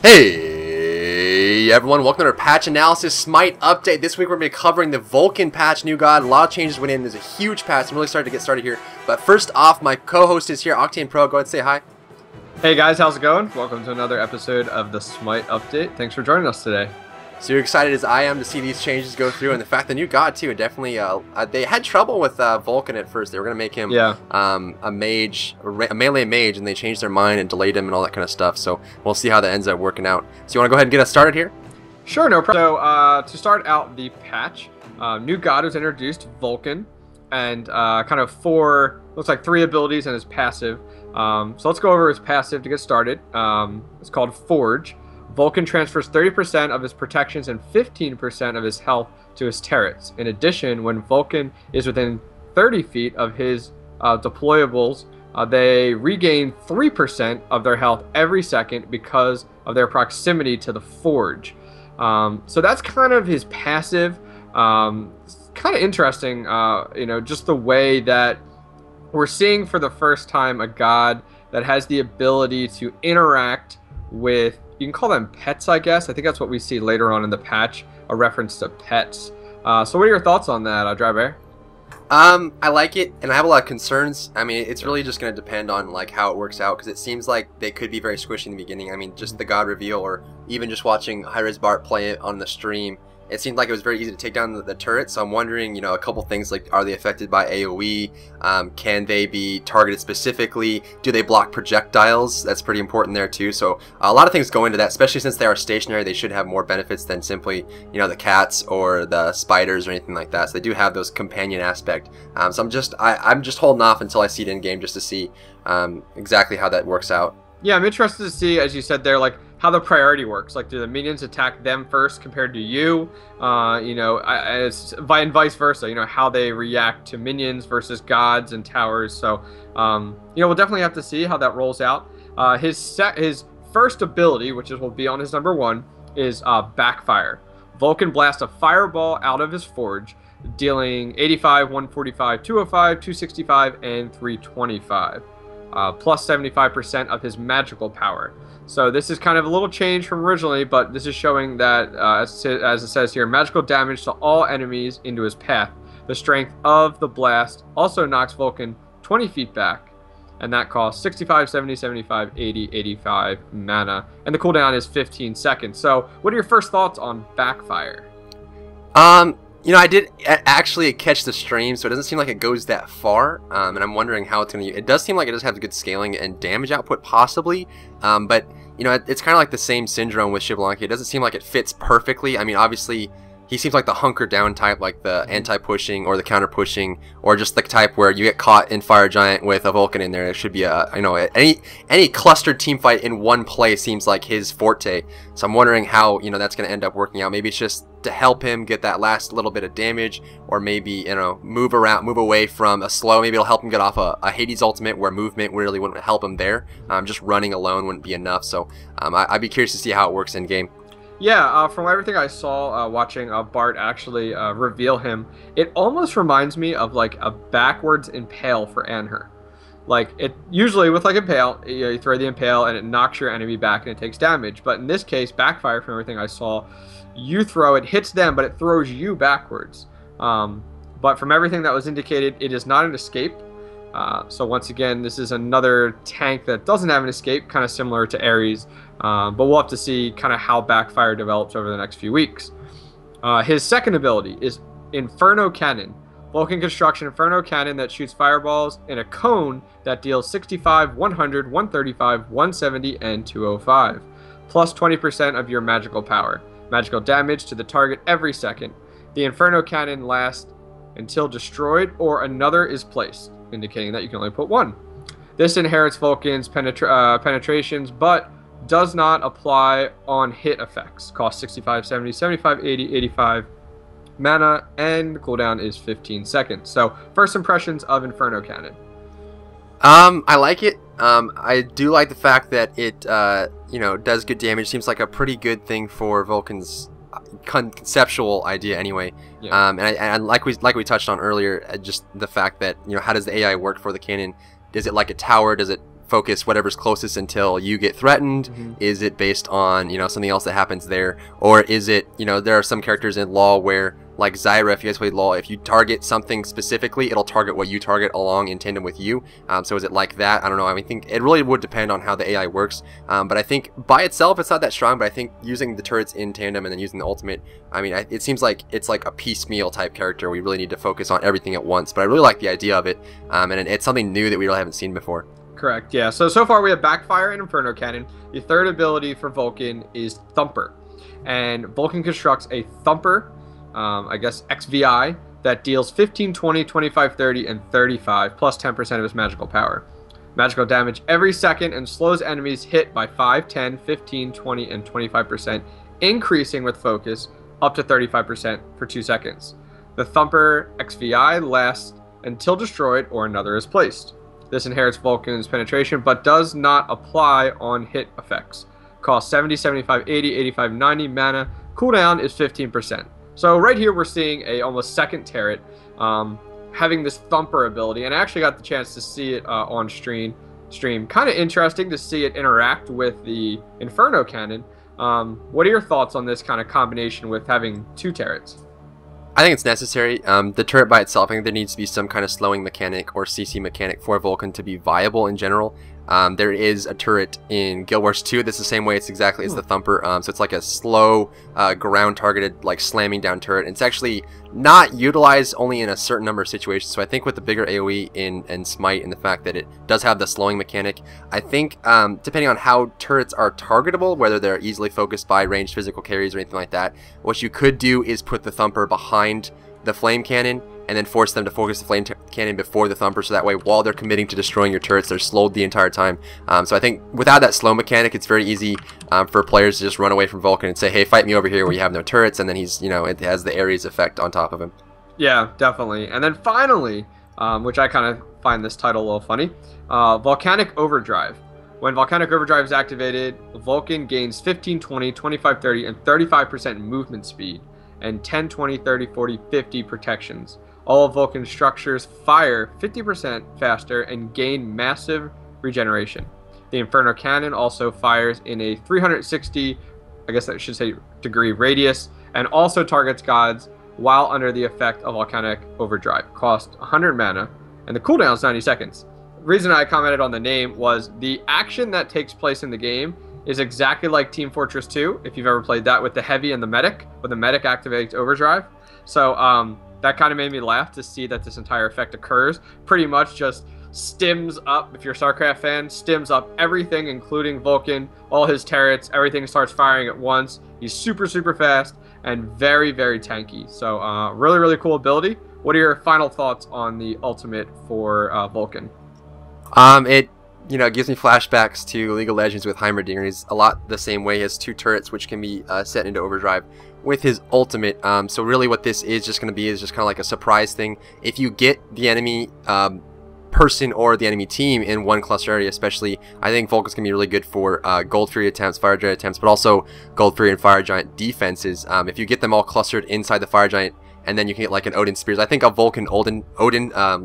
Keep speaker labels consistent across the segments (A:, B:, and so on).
A: Hey everyone, welcome to our patch analysis SMITE update. This week we're going to be covering the Vulcan patch, new god. A lot of changes went in. There's a huge patch. I'm really starting to get started here. But first off, my co-host is here, Octane Pro. Go ahead and say hi.
B: Hey guys, how's it going? Welcome to another episode of the SMITE update. Thanks for joining us today.
A: So you're excited as I am to see these changes go through, and the fact the new god too. Definitely, they had trouble with Vulcan at first. They were going to make him a mage, a melee mage, and they changed their mind and delayed him and all that kind of stuff. So we'll see how that ends up working out. So you want to go ahead and get us started here?
B: Sure, no problem. So to start out the patch, new god was introduced, Vulcan, and kind of looks like 3 abilities and his passive. So let's go over his passive to get started. It's called Forge. Vulcan transfers 30% of his protections and 15% of his health to his turrets. In addition, when Vulcan is within 30 feet of his deployables, they regain 3% of their health every second because of their proximity to the Forge. So that's kind of his passive. It's kind of interesting, just the way that we're seeing for the first time a god that has the ability to interact with, you can call them pets, I guess. I think that's what we see later on in the patch, a reference to pets. So what are your thoughts on that, Dry Bear?
A: I like it, and I have a lot of concerns. I mean, it's really just going to depend on like how it works out, because it seems like they could be very squishy in the beginning. I mean, just the god reveal, or even just watching Hi-Rez Bart play it on the stream, it seemed like it was very easy to take down the turret. So I'm wondering, a couple things like, are they affected by AoE? Can they be targeted specifically? Do they block projectiles? That's pretty important there too. So a lot of things go into that, especially since they are stationary. They should have more benefits than simply, the cats or the spiders or anything like that. So they do have those companion aspect. So I'm just holding off until I see it in game, just to see exactly how that works out.
B: Yeah, I'm interested to see, as you said there, like how the priority works. Like, do the minions attack them first compared to you? And vice versa. How they react to minions versus gods and towers. So, we'll definitely have to see how that rolls out. His first ability, which will be on his number 1, is Backfire. Vulcan blasts a fireball out of his forge, dealing 85, 145, 205, 265, and 325. Plus 75% of his magical power. So this is kind of a little change from originally, but this is showing that, as it says here, magical damage to all enemies into his path. The strength of the blast also knocks Vulcan 20 feet back, and that costs 65, 70, 75, 80, 85 mana, and the cooldown is 15 seconds. So what are your first thoughts on Backfire?
A: I did actually catch the stream, so it doesn't seem like it goes that far, and I'm wondering how it's going to... It does seem like it does have good scaling and damage output, possibly, but, it's kind of like the same syndrome with Xbalanque. It doesn't seem like it fits perfectly. I mean, obviously, he seems like the hunker down type, like the anti-pushing or the counter-pushing, or just the type where you get caught in Fire Giant with a Vulcan in there. It should be any clustered team fight in one play seems like his forte. So I'm wondering how, that's going to end up working out. Maybe it's just to help him get that last little bit of damage, or maybe, move away from a slow. Maybe it'll help him get off a Hades ultimate where movement really wouldn't help him there. Just running alone wouldn't be enough. So I'd be curious to see how it works in game.
B: Yeah, from everything I saw watching Bart actually reveal him, it almost reminds me of like a backwards impale for Anhur. Like, it usually with like impale, you throw the impale and it knocks your enemy back and it takes damage. But in this case, Backfire, from everything I saw, you throw it, hits them, but it throws you backwards. But from everything that was indicated, it is not an escape. So once again, this is another tank that doesn't have an escape, kind of similar to Ares. But we'll have to see kind of how Backfire develops over the next few weeks. His second ability is Inferno Cannon. Vulcan construction Inferno Cannon that shoots fireballs in a cone that deals 65, 100, 135, 170, and 205. Plus 20% of your magical power. Magical damage to the target every second. The Inferno Cannon lasts until destroyed or another is placed, indicating that you can only put 1. This inherits Vulcan's penetrations, but does not apply on hit effects. Costs 65, 70, 75, 80, 85 mana, and the cooldown is 15 seconds. So, first impressions of Inferno Cannon.
A: I like it. I do like the fact that it, does good damage. Seems like a pretty good thing for Vulcan's conceptual idea anyway. Yeah. And like we touched on earlier, just the fact that, how does the AI work for the cannon? Is it like a tower? Does it focus whatever's closest until you get threatened? Is it based on, you know, something else that happens there? Or is it, you know, there are some characters in LoL where, like Zyra, if you guys played LoL, if you target something specifically, it'll target what you target along in tandem with you. So is it like that? I don't know. I mean, I think it really would depend on how the AI works. But I think by itself, it's not that strong. But I think using the turrets in tandem and then using the ultimate, I mean, it seems like it's like a piecemeal type character. We really need to focus on everything at once. But I really like the idea of it. And it's something new that we really haven't seen before.
B: Correct, yeah. So far we have Backfire and Inferno Cannon. The third ability for Vulcan is Thumper. And Vulcan constructs a Thumper, I guess XVI, that deals 15, 20, 25, 30, and 35, plus 10% of his magical power. Magical damage every second and slows enemies hit by 5, 10, 15, 20, and 25%, increasing with focus up to 35% for 2 seconds. The Thumper XVI lasts until destroyed or another is placed. This inherits Vulcan's penetration, but does not apply on hit effects. Cost 70, 75, 80, 85, 90 mana. Cooldown is 15%. So right here we're seeing a almost second turret having this Thumper ability, and I actually got the chance to see it on stream. Kind of interesting to see it interact with the Inferno Cannon. What are your thoughts on this kind of combination with having 2 turrets?
A: I think it's necessary. The turret by itself, I think there needs to be some kind of slowing mechanic or CC mechanic for Vulcan to be viable in general. There is a turret in Guild Wars 2 that's the same way. It's exactly as the Thumper. So it's like a slow, ground targeted, like slamming down turret. It's actually not utilized only in a certain number of situations. So I think with the bigger AoE in SMITE and the fact that it does have the slowing mechanic, I think depending on how turrets are targetable, whether they're easily focused by ranged physical carries or anything like that, what you could do is put the Thumper behind the flame cannon and then force them to focus the flame cannon before the Thumper, so that way while they're committing to destroying your turrets, they're slowed the entire time. So I think without that slow mechanic, it's very easy for players to just run away from Vulcan and say, hey, fight me over here where you have no turrets, and then he's, you know, it has the Ares effect on top of him.
B: Yeah, definitely. And then finally, which I kind of find this title a little funny, Volcanic Overdrive. When Volcanic Overdrive is activated, Vulcan gains 15, 20, 25, 30, and 35% movement speed, and 10, 20, 30, 40, 50 protections. All Vulcan structures fire 50% faster and gain massive regeneration. The Inferno Cannon also fires in a 360, I guess I should say, degree radius, and also targets gods while under the effect of Volcanic Overdrive. Cost 100 mana, and the cooldown is 90 seconds. The reason I commented on the name was the action that takes place in the game is exactly like Team Fortress 2, if you've ever played that, with the Heavy and the Medic, when the Medic activates Overdrive. So that kind of made me laugh to see that this entire effect occurs. Pretty much just stims up, if you're a StarCraft fan, stims up everything, including Vulcan, all his turrets, everything starts firing at once. He's super, super fast and very, very tanky. So really, really cool ability. What are your final thoughts on the ultimate for Vulcan?
A: It, you know, gives me flashbacks to League of Legends with Heimerdinger. He's a lot the same way. He has 2 turrets which can be set into overdrive with his ultimate. So really what this is just going to be is just kind of like a surprise thing. If you get the enemy person or the enemy team in one cluster area especially, I think Vulcan's going to be really good for Gold Fury attempts, Fire Giant attempts, but also Gold Fury and Fire Giant defenses. If you get them all clustered inside the Fire Giant, and then you can get like an Odin Spears. I think a Vulcan Odin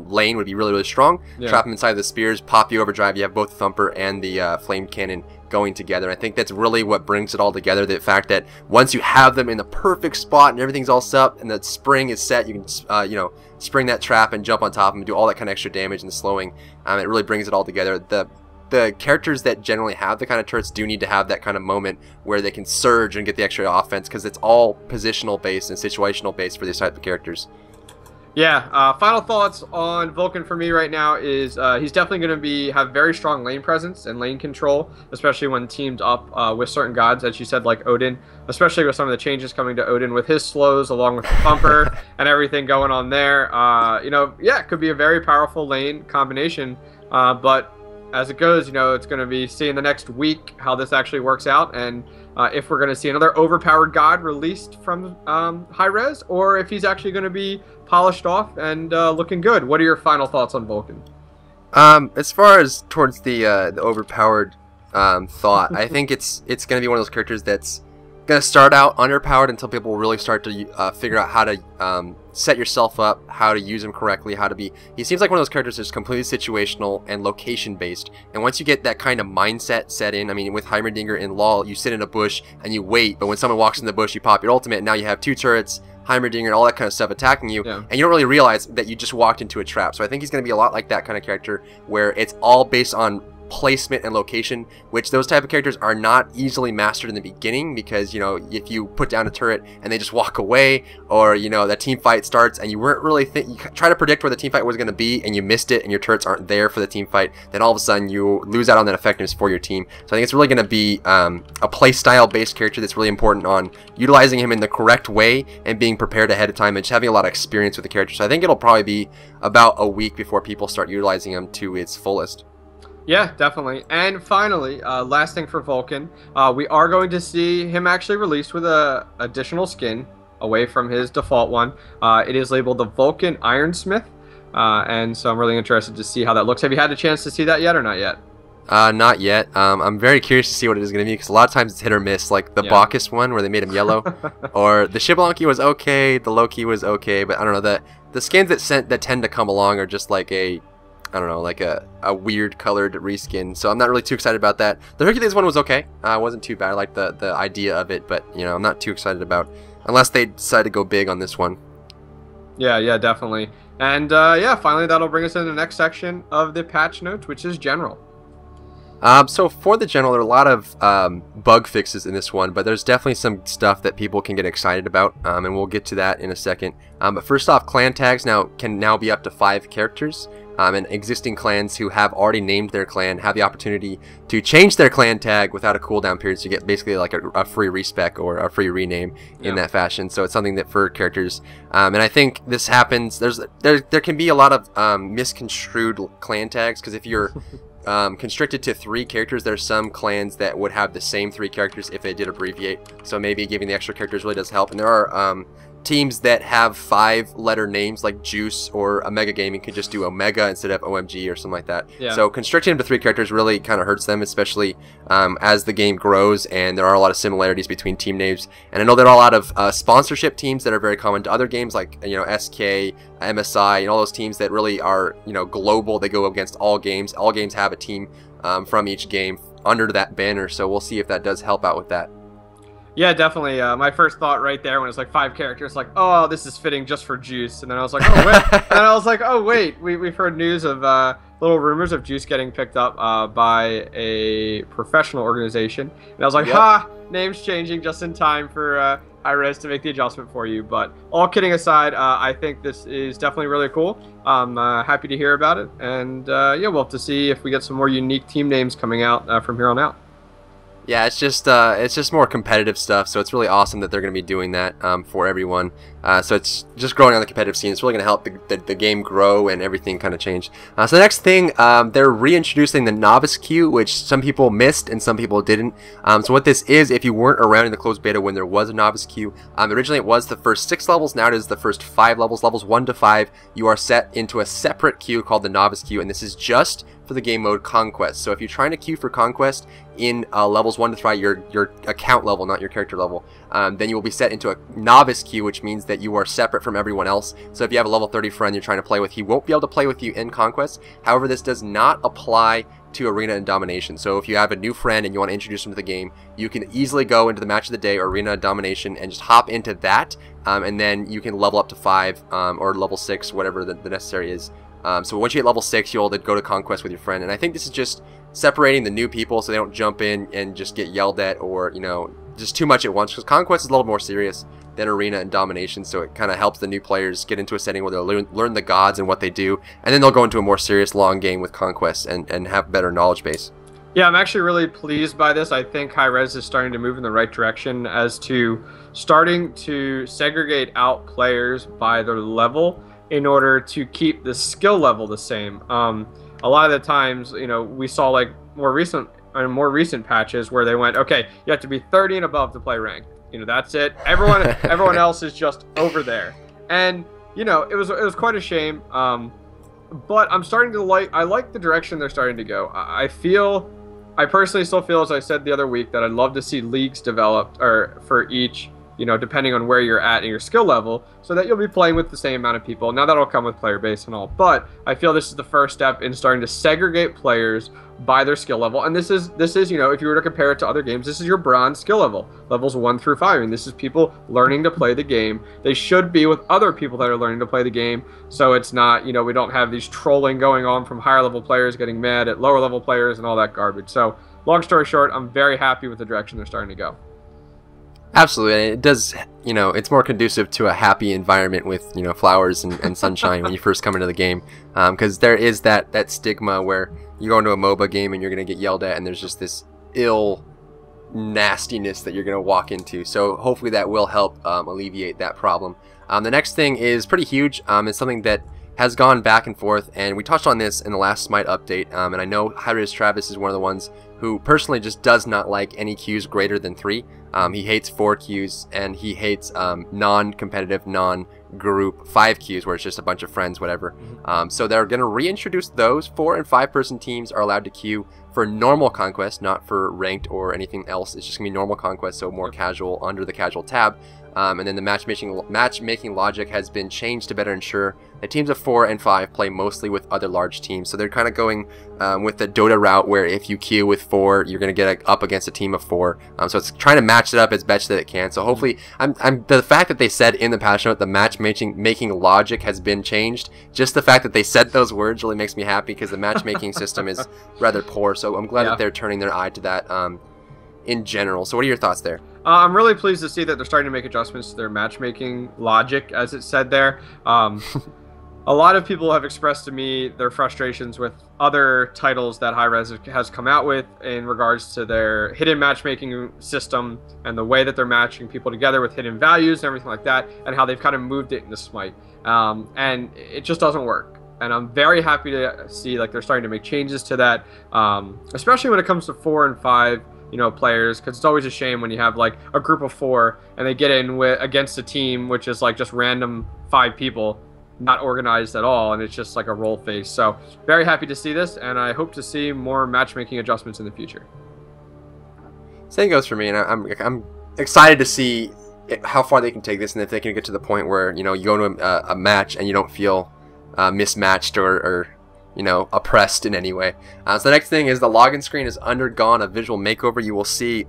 A: lane would be really, really strong. Yeah. Trap him inside the Spears, pop you overdrive. You have both the Thumper and the Flame Cannon going together. I think that's really what brings it all together. The fact that once you have them in the perfect spot and everything's all set up and that spring is set, you can you know, spring that trap and jump on top of them and do all that kind of extra damage and the slowing. It really brings it all together. The characters that generally have the kind of turrets do need to have that kind of moment where they can surge and get the extra offense, because it's all positional based and situational based for these type of characters.
B: Yeah, final thoughts on Vulcan for me right now is he's definitely going to have very strong lane presence and lane control, especially when teamed up with certain gods, as you said, like Odin, especially with some of the changes coming to Odin with his slows along with the Thumper and everything going on there. You know, yeah, it could be a very powerful lane combination, but as it goes, you know, it's going to be seeing the next week how this actually works out, and if we're going to see another overpowered god released from high res, or if he's actually going to be polished off and looking good. What are your final thoughts on Vulcan?
A: As far as towards the overpowered thought, I think it's going to be one of those characters that's going to start out underpowered until people really start to figure out how to set yourself up, how to use him correctly, how to be. He seems like one of those characters that's completely situational and location based. And once you get that kind of mindset set in, I mean, with Heimerdinger in LoL, you sit in a bush and you wait, but when someone walks in the bush, you pop your ultimate, and now you have 2 turrets, Heimerdinger, and all that kind of stuff attacking you, and you don't really realize that you just walked into a trap. So I think he's going to be a lot like that kind of character, where it's all based on placement and location, which those type of characters are not easily mastered in the beginning, because, you know, if you put down a turret and they just walk away, or, you know, that team fight starts and you weren't really you try to predict where the team fight was going to be and you missed it and your turrets aren't there for the team fight, then all of a sudden you lose out on that effectiveness for your team. So I think it's really going to be a play style based character that's really important on utilizing him in the correct way and being prepared ahead of time and just having a lot of experience with the character. So I think it'll probably be about a week before people start utilizing him to its fullest.
B: Yeah, definitely. And finally, last thing for Vulcan, we are going to see him actually released with a additional skin away from his default one. It is labeled the Vulcan Ironsmith, and so I'm really interested to see how that looks. Have you had a chance to see that yet or not yet?
A: Not yet. I'm very curious to see what it is going to be, because a lot of times it's hit or miss, like the Bacchus one where they made him yellow, or the Xbalanque was okay, the Loki was okay, but I don't know, the skins that tend to come along are just like I don't know, like a weird colored reskin, so I'm not really too excited about that. The Hercules one was okay. It wasn't too bad. I like the idea of it, but, you know, I'm not too excited about, unless they decide to go big on this one.
B: Yeah, definitely. And yeah, finally that'll bring us into the next section of the patch notes, which is general.
A: So for the general, there are a lot of bug fixes in this one, but there's definitely some stuff that people can get excited about, and we'll get to that in a second. But first off, clan tags can now be up to 5 characters. And existing clans who have already named their clan have the opportunity to change their clan tag without a cooldown period, so you get basically like a free respec or a free rename in that fashion. So it's something that for characters, and I think this happens, there can be a lot of misconstrued clan tags, because if you're constricted to 3 characters, there's some clans that would have the same 3 characters if they did abbreviate, so maybe giving the extra characters really does help. And there are teams that have 5-letter names, like Juice or Omega Gaming could just do Omega instead of OMG or something like that. So constricting them to 3 characters really kind of hurts them, especially as the game grows, and there are a lot of similarities between team names. And I know there are a lot of sponsorship teams that are very common to other games, like, you know, SK, MSI, and all those teams that really are, you know, global. They go against all games. All games have a team from each game under that banner, so we'll see if that does help out with that.
B: Yeah, definitely. My first thought right there when it's like 5 characters, like, oh, this is fitting just for Juice. And then I was like, oh, wait. And then I was like, oh, wait. We've heard news of little rumors of Juice getting picked up by a professional organization. And I was like, ha, name's changing just in time for Hi-Rez to make the adjustment for you. But all kidding aside, I think this is definitely really cool. I'm happy to hear about it. And yeah, we'll have to see if we get some more unique team names coming out from here on out.
A: Yeah, it's just more competitive stuff, so it's really awesome that they're going to be doing that for everyone. So it's just growing on the competitive scene. It's really going to help the game grow and everything kind of change. So the next thing, they're reintroducing the novice queue, which some people missed and some people didn't. So what this is, if you weren't around in the closed beta when there was a novice queue, originally it was the first 6 levels. Now it is the first 5 levels. Levels 1 to 5, you are set into a separate queue called the novice queue, and this is just for the game mode Conquest. So if you're trying to queue for Conquest in levels 1 to 5, your account level, not your character level, then you will be set into a novice queue, which means that you are separate from everyone else. So if you have a level 30 friend you're trying to play with, he won't be able to play with you in Conquest. However, this does not apply to Arena and Domination. So if you have a new friend and you want to introduce him to the game, you can easily go into the Match of the Day or Arena and Domination and just hop into that, and then you can level up to 5 or level 6, whatever the necessary is. So once you hit level 6, you'll then go to Conquest with your friend. And I think this is just separating the new people so they don't jump in and just get yelled at, or, you know, just too much at once, because Conquest is a little more serious than Arena and Domination, so it kind of helps the new players get into a setting where they'll learn the gods and what they do, and then they'll go into a more serious long game with Conquest and have better knowledge base.
B: Yeah, I'm actually really pleased by this. I think Hi-Rez is starting to move in the right direction as to starting to segregate out players by their level in order to keep the skill level the same. A lot of the times, you know, we saw like more recent patches where they went, okay, you have to be 30 and above to play ranked. You know, that's it. Everyone else is just over there. And, you know, it was quite a shame. But I'm starting to I like the direction they're starting to go. I personally still feel, as I said the other week, that I'd love to see leagues developed or for each you know, depending on where you're at in your skill level, so that you'll be playing with the same amount of people. Now that'll come with player base and all, but I feel this is the first step in starting to segregate players by their skill level. And this is you know, if you were to compare it to other games, this is your bronze skill level, levels 1 through 5, and this is people learning to play the game. They should be with other people that are learning to play the game, so it's not, you know, we don't have these trolling going on from higher level players getting mad at lower level players and all that garbage. So long story short, I'm very happy with the direction they're starting to go.
A: Absolutely, and it does, you know, it's more conducive to a happy environment with, you know, flowers and sunshine when you first come into the game, because there is that stigma where you go into a MOBA game and you're going to get yelled at, and there's just this ill nastiness that you're going to walk into. So hopefully that will help alleviate that problem. The next thing is pretty huge. It's something that has gone back and forth, and we touched on this in the last SMITE update, and I know Hyrus Travis is one of the ones who personally just does not like any queues greater than 3. He hates 4 queues, and he hates non-competitive, non-group 5 queues where it's just a bunch of friends, whatever. So they're going to reintroduce those. 4 and 5 person teams are allowed to queue for normal conquest, not for ranked or anything else. It's just going to be normal conquest, so more casual under the casual tab. And then the matchmaking logic has been changed to better ensure that teams of 4 and 5 play mostly with other large teams. So they're kind of going with the Dota route, where if you queue with 4, you're going to get up against a team of 4. So it's trying to match it up as best that it can. So hopefully, the fact that they said in the patch note the matchmaking logic has been changed, just the fact that they said those words really makes me happy, because the matchmaking system is rather poor. So I'm glad that they're turning their eye to that in general. So what are your thoughts there?
B: I'm really pleased to see that they're starting to make adjustments to their matchmaking logic, as it said there. A lot of people have expressed to me their frustrations with other titles that Hi-Rez has come out with in regards to their hidden matchmaking system and the way that they're matching people together with hidden values and everything like that, and how they've kind of moved it into SMITE. And it just doesn't work. And I'm very happy to see like they're starting to make changes to that, especially when it comes to 4 and 5, you know, players, because it's always a shame when you have like a group of 4 and they get in against a team which is like just random 5 people, not organized at all, and it's just like a roll face. So very happy to see this, and I hope to see more matchmaking adjustments in the future.
A: Same goes for me, and I'm excited to see how far they can take this, and if they can get to the point where, you know, you go to a match and you don't feel mismatched or you know, oppressed in any way. So the next thing is the login screen has undergone a visual makeover. You will see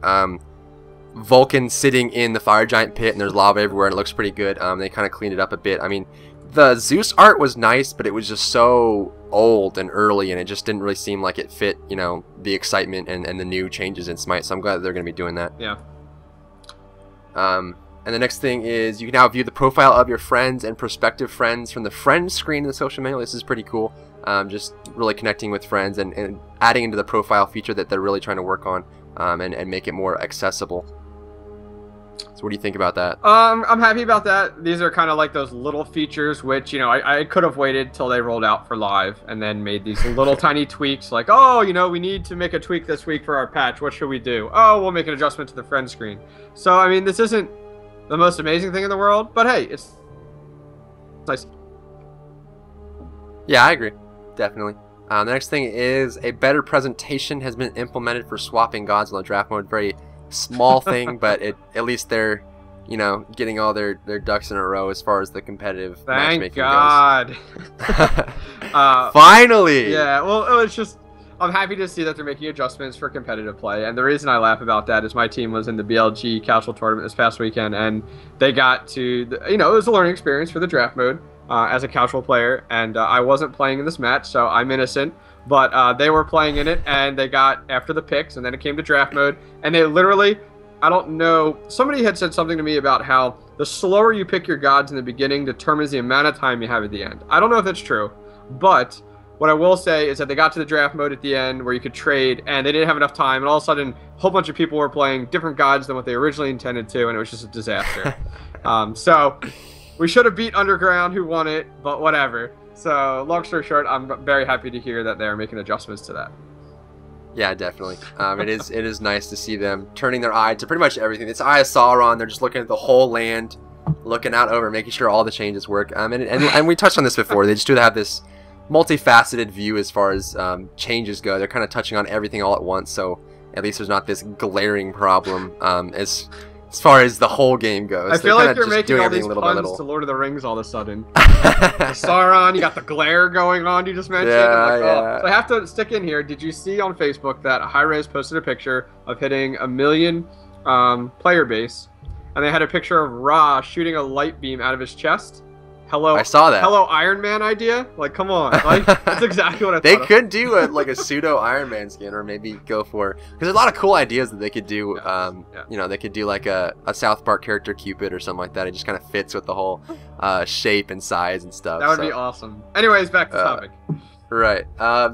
A: Vulcan sitting in the fire giant pit, and there's lava everywhere, and it looks pretty good. They kind of cleaned it up a bit. I mean, the Zeus art was nice, but it was just so old and early, and it just didn't really seem like it fit, you know, the excitement and the new changes in SMITE. So I'm glad that they're going to be doing that.
B: Yeah.
A: And the next thing is you can now view the profile of your friends and prospective friends from the friends screen in the social menu. This is pretty cool. Just really connecting with friends and adding into the profile feature that they're really trying to work on, and make it more accessible. So what do you think about that?
B: I'm happy about that. These are kind of like those little features which, you know, I could have waited till they rolled out for live and then made these little tiny tweaks, like, oh, you know, we need to make a tweak this week for our patch. What should we do? Oh, we'll make an adjustment to the friend screen. So, I mean, this isn't the most amazing thing in the world, but hey, it's nice.
A: Yeah, I agree. Definitely. The next thing is a better presentation has been implemented for swapping gods on the draft mode. Very small thing, but at least they're, you know, getting all their ducks in a row as far as the competitive matchmaking
B: goes. Thank God.
A: Finally!
B: Yeah, well, it's just, I'm happy to see that they're making adjustments for competitive play, and the reason I laugh about that is my team was in the BLG casual tournament this past weekend, and they got to, you know, it was a learning experience for the draft mode as a casual player, and I wasn't playing in this match, so I'm innocent. But they were playing in it, and they got after the picks, and then it came to draft mode, and they literally, I don't know, somebody had said something to me about how the slower you pick your gods in the beginning determines the amount of time you have at the end. I don't know if that's true, but what I will say is that they got to the draft mode at the end where you could trade, and they didn't have enough time, and all of a sudden, a whole bunch of people were playing different gods than what they originally intended to, and it was just a disaster. So, we should have beat Underground, who won it, but whatever. So, long story short, I'm very happy to hear that they're making adjustments to that.
A: Yeah, definitely. It is nice to see them turning their eye to pretty much everything. It's Eye of Sauron. They're just looking at the whole land, looking out over, making sure all the changes work. And we touched on this before. They just do have this multifaceted view as far as changes go. They're kind of touching on everything all at once, so at least there's not this glaring problem as as far as the whole game goes.
B: I feel like you're
A: just
B: making
A: doing
B: all these
A: everything little by
B: puns
A: little.
B: to Lord of the Rings all of a sudden. Sauron, you got the glare going on you just mentioned.
A: Yeah,
B: I'm like, oh.
A: yeah.
B: So I have to stick in here. Did you see on Facebook that Hi-Rez posted a picture of hitting 1 million player base, and they had a picture of Ra shooting a light beam out of his chest? Hello,
A: I saw that.
B: Hello, Iron Man idea? Like, come on. Like, that's exactly what I thought.
A: They
B: of.
A: could do like a pseudo Iron Man skin, or maybe go for, because there's a lot of cool ideas that they could do. You know, they could do like a South Park character Cupid or something like that. It just kind of fits with the whole shape and size and stuff.
B: That would be awesome. Anyways, back to the topic.
A: Right.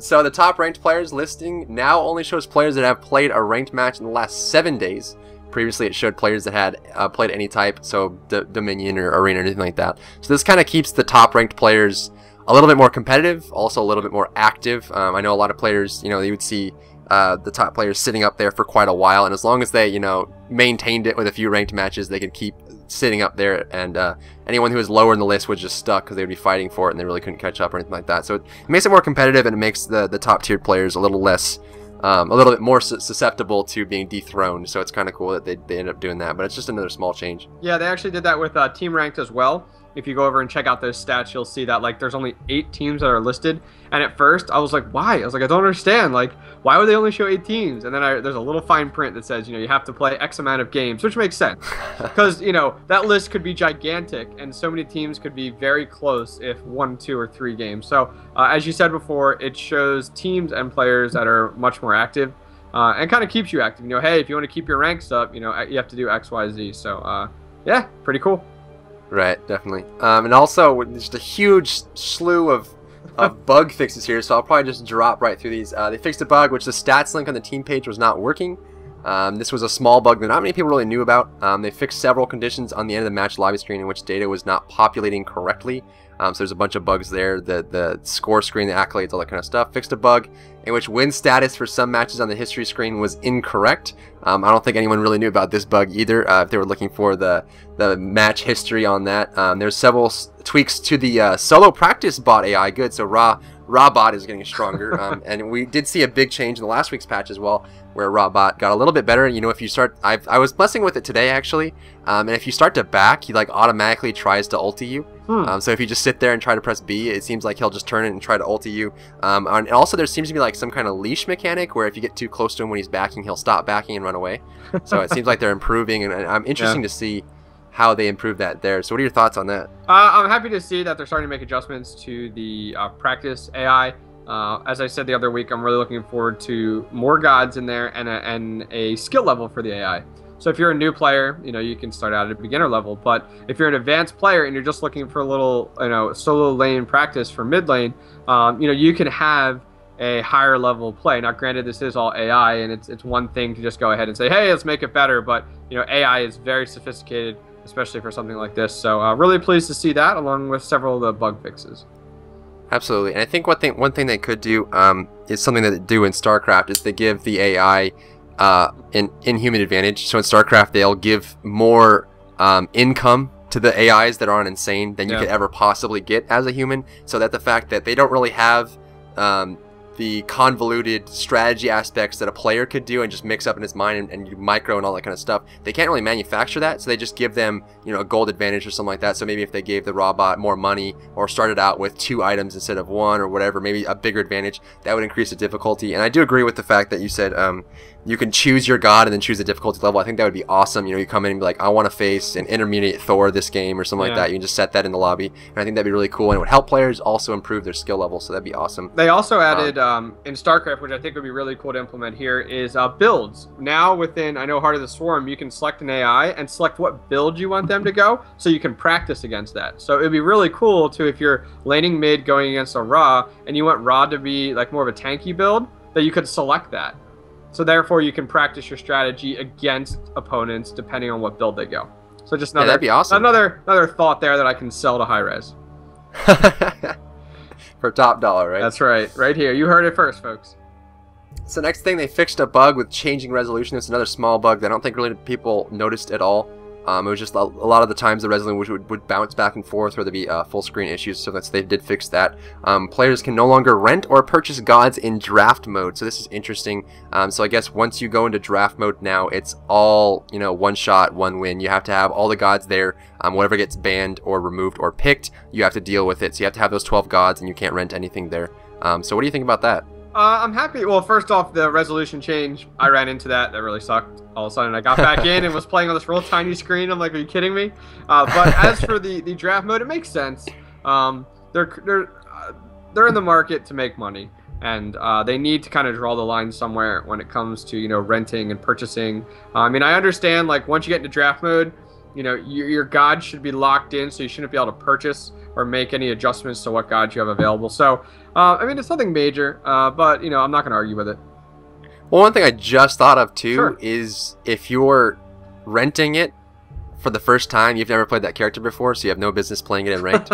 A: So the top ranked players listing now only shows players that have played a ranked match in the last 7 days. Previously, it showed players that had played any type, so Dominion or Arena or anything like that. So this kind of keeps the top-ranked players a little bit more competitive, also a little bit more active. I know a lot of players, you know, you would see the top players sitting up there for quite a while, and as long as they, you know, maintained it with a few ranked matches, they could keep sitting up there, and anyone who was lower in the list was just stuck because they would be fighting for it and they really couldn't catch up or anything like that. So it makes it more competitive, and it makes the top-tiered players a little less... a little bit more susceptible to being dethroned, so it's kind of cool that they end up doing that, but it's just another small change.
B: Yeah, they actually did that with Team Ranked as well. If you go over and check out those stats, you'll see that like there's only 8 teams that are listed, and at first I was like, why? I was like, I don't understand, like, why would they only show 8 teams? And then there's a little fine print that says, you know, you have to play X amount of games, which makes sense, because, you know, that list could be gigantic, and so many teams could be very close if 1, 2, or 3 games. So, as you said before, it shows teams and players that are much more active, and kind of keeps you active. You know, hey, if you want to keep your ranks up, you know, you have to do X, Y, Z. So, yeah, pretty cool.
A: Right, definitely. And also, just a huge slew of bug fixes here, so I'll probably just drop right through these. They fixed a bug, which the stats link on the team page was not working. This was a small bug that not many people really knew about. They fixed several conditions on the end of the match lobby screen in which data was not populating correctly. So there's a bunch of bugs there. The score screen, the accolades, all that kind of stuff. Fixed a bug in which win status for some matches on the history screen was incorrect. I don't think anyone really knew about this bug either. If they were looking for the match history on that, there's several tweaks to the solo practice bot AI. Good, so Ra bot is getting stronger, and we did see a big change in the last week's patch as well, where Ra bot got a little bit better. You know, if you start, I was messing with it today actually, and if you start to back, he like automatically tries to ulti you. So if you just sit there and try to press B, it seems like he'll just turn it and try to ulti you. And also there seems to be like some kind of leash mechanic where if you get too close to him when he's backing, he'll stop backing and run away. So it seems like they're improving, and I'm interesting to see how they improve that there. So what are your thoughts on that?
B: I'm happy to see that they're starting to make adjustments to the practice AI. As I said the other week, I'm really looking forward to more gods in there and a skill level for the AI. So if you're a new player, you know, you can start out at a beginner level. But if you're an advanced player and you're just looking for a little, you know, solo lane practice for mid lane, you know, you can have a higher level play. Now, granted, this is all AI, and it's one thing to just go ahead and say, hey, let's make it better. But, you know, AI is very sophisticated, especially for something like this. So really pleased to see that, along with several of the bug fixes.
A: Absolutely, and I think one thing they could do is something that they do in StarCraft is they give the AI an inhuman advantage. So in StarCraft, they'll give more income to the AIs that aren't insane than you could ever possibly get as a human. So that the fact that they don't really have the convoluted strategy aspects that a player could do and just mix up in his mind and micro and all that kind of stuff, they can't really manufacture that, so they just give them, you know, a gold advantage or something like that. So maybe if they gave the robot more money or started out with 2 items instead of 1 or whatever, maybe a bigger advantage, that would increase the difficulty. And I do agree with the fact that you said you can choose your god and then choose the difficulty level. I think that would be awesome. You know, you come in and be like, I want to face an intermediate Thor this game or something like that. You can just set that in the lobby, and I think that'd be really cool, and it would help players also improve their skill level, so that'd be awesome.
B: They also added in StarCraft, which I think would be really cool to implement here, is builds. Now within, I know, Heart of the Swarm, you can select an AI and select what build you want them to go, so you can practice against that. So it'd be really cool to, if you're laning mid going against a Ra, and you want Ra to be like more of a tanky build, that you could select that. So therefore, you can practice your strategy against opponents depending on what build they go. So just another,
A: that'd be awesome.
B: Another thought there that I can sell to Hi-Rez.
A: For top dollar, right?
B: That's right. Right here. You heard it first, folks.
A: So next thing, they fixed a bug with changing resolution. It's another small bug that I don't think really people noticed at all. It was just a lot of the times the resolution would bounce back and forth, or there'd be full screen issues, so they did fix that. Players can no longer rent or purchase gods in draft mode, so this is interesting. So I guess once you go into draft mode now, it's all, you know, one shot, one win. You have to have all the gods there. Whatever gets banned or removed or picked, you have to deal with it. So you have to have those 12 gods, and you can't rent anything there. So what do you think about that?
B: I'm happy. Well, first off, the resolution change, I ran into that. That really sucked. All of a sudden, I got back in and was playing on this real tiny screen. I'm like, are you kidding me? But as for the draft mode, it makes sense. They're in the market to make money, and they need to kind of draw the line somewhere when it comes to, you know, renting and purchasing. I mean, I understand, like, once you get into draft mode, you know, your god should be locked in, so you shouldn't be able to purchase or make any adjustments to what gods you have available. So, I mean, it's nothing major, but, you know, I'm not going to argue with it.
A: Well, one thing I just thought of, too,
B: Sure.
A: is if you're renting it for the first time, you've never played that character before, so you have no business playing it in ranked.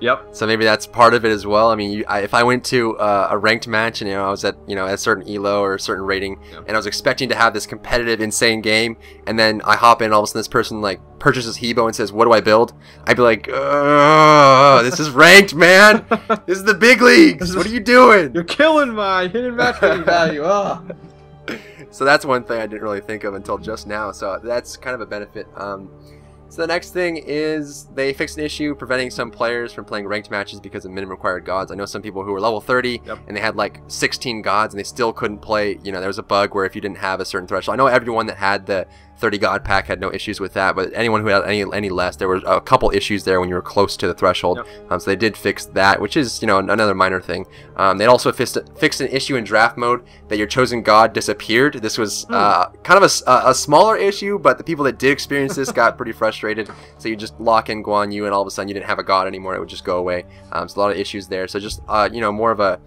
B: Yep.
A: So maybe that's part of it as well. I mean, if I went to a ranked match and, you know, I was at, you know, a certain elo or a certain rating, and I was expecting to have this competitive, insane game, and then I hop in, and all of a sudden this person, like, purchases Hebo and says, "What do I build?" I'd be like, "Oh, this is ranked, man. This is the big leagues. What are you doing?"
B: You're killing my hidden matchmaking value. Oh.
A: So that's one thing I didn't really think of until just now. So that's kind of a benefit. So the next thing is they fixed an issue preventing some players from playing ranked matches because of minimum required gods. I know some people who were level 30 and they had like 16 gods and they still couldn't play. You know, there was a bug where if you didn't have a certain threshold. I know everyone that had the 30 god pack had no issues with that, but anyone who had any less, there were a couple issues there when you were close to the threshold. So they did fix that, which is, you know, another minor thing. They also fixed an issue in draft mode that your chosen god disappeared. This was kind of a smaller issue, but the people that did experience this got pretty frustrated. So you just lock in Guan Yu and all of a sudden you didn't have a god anymore. It would just go away. So a lot of issues there. So just you know, more of a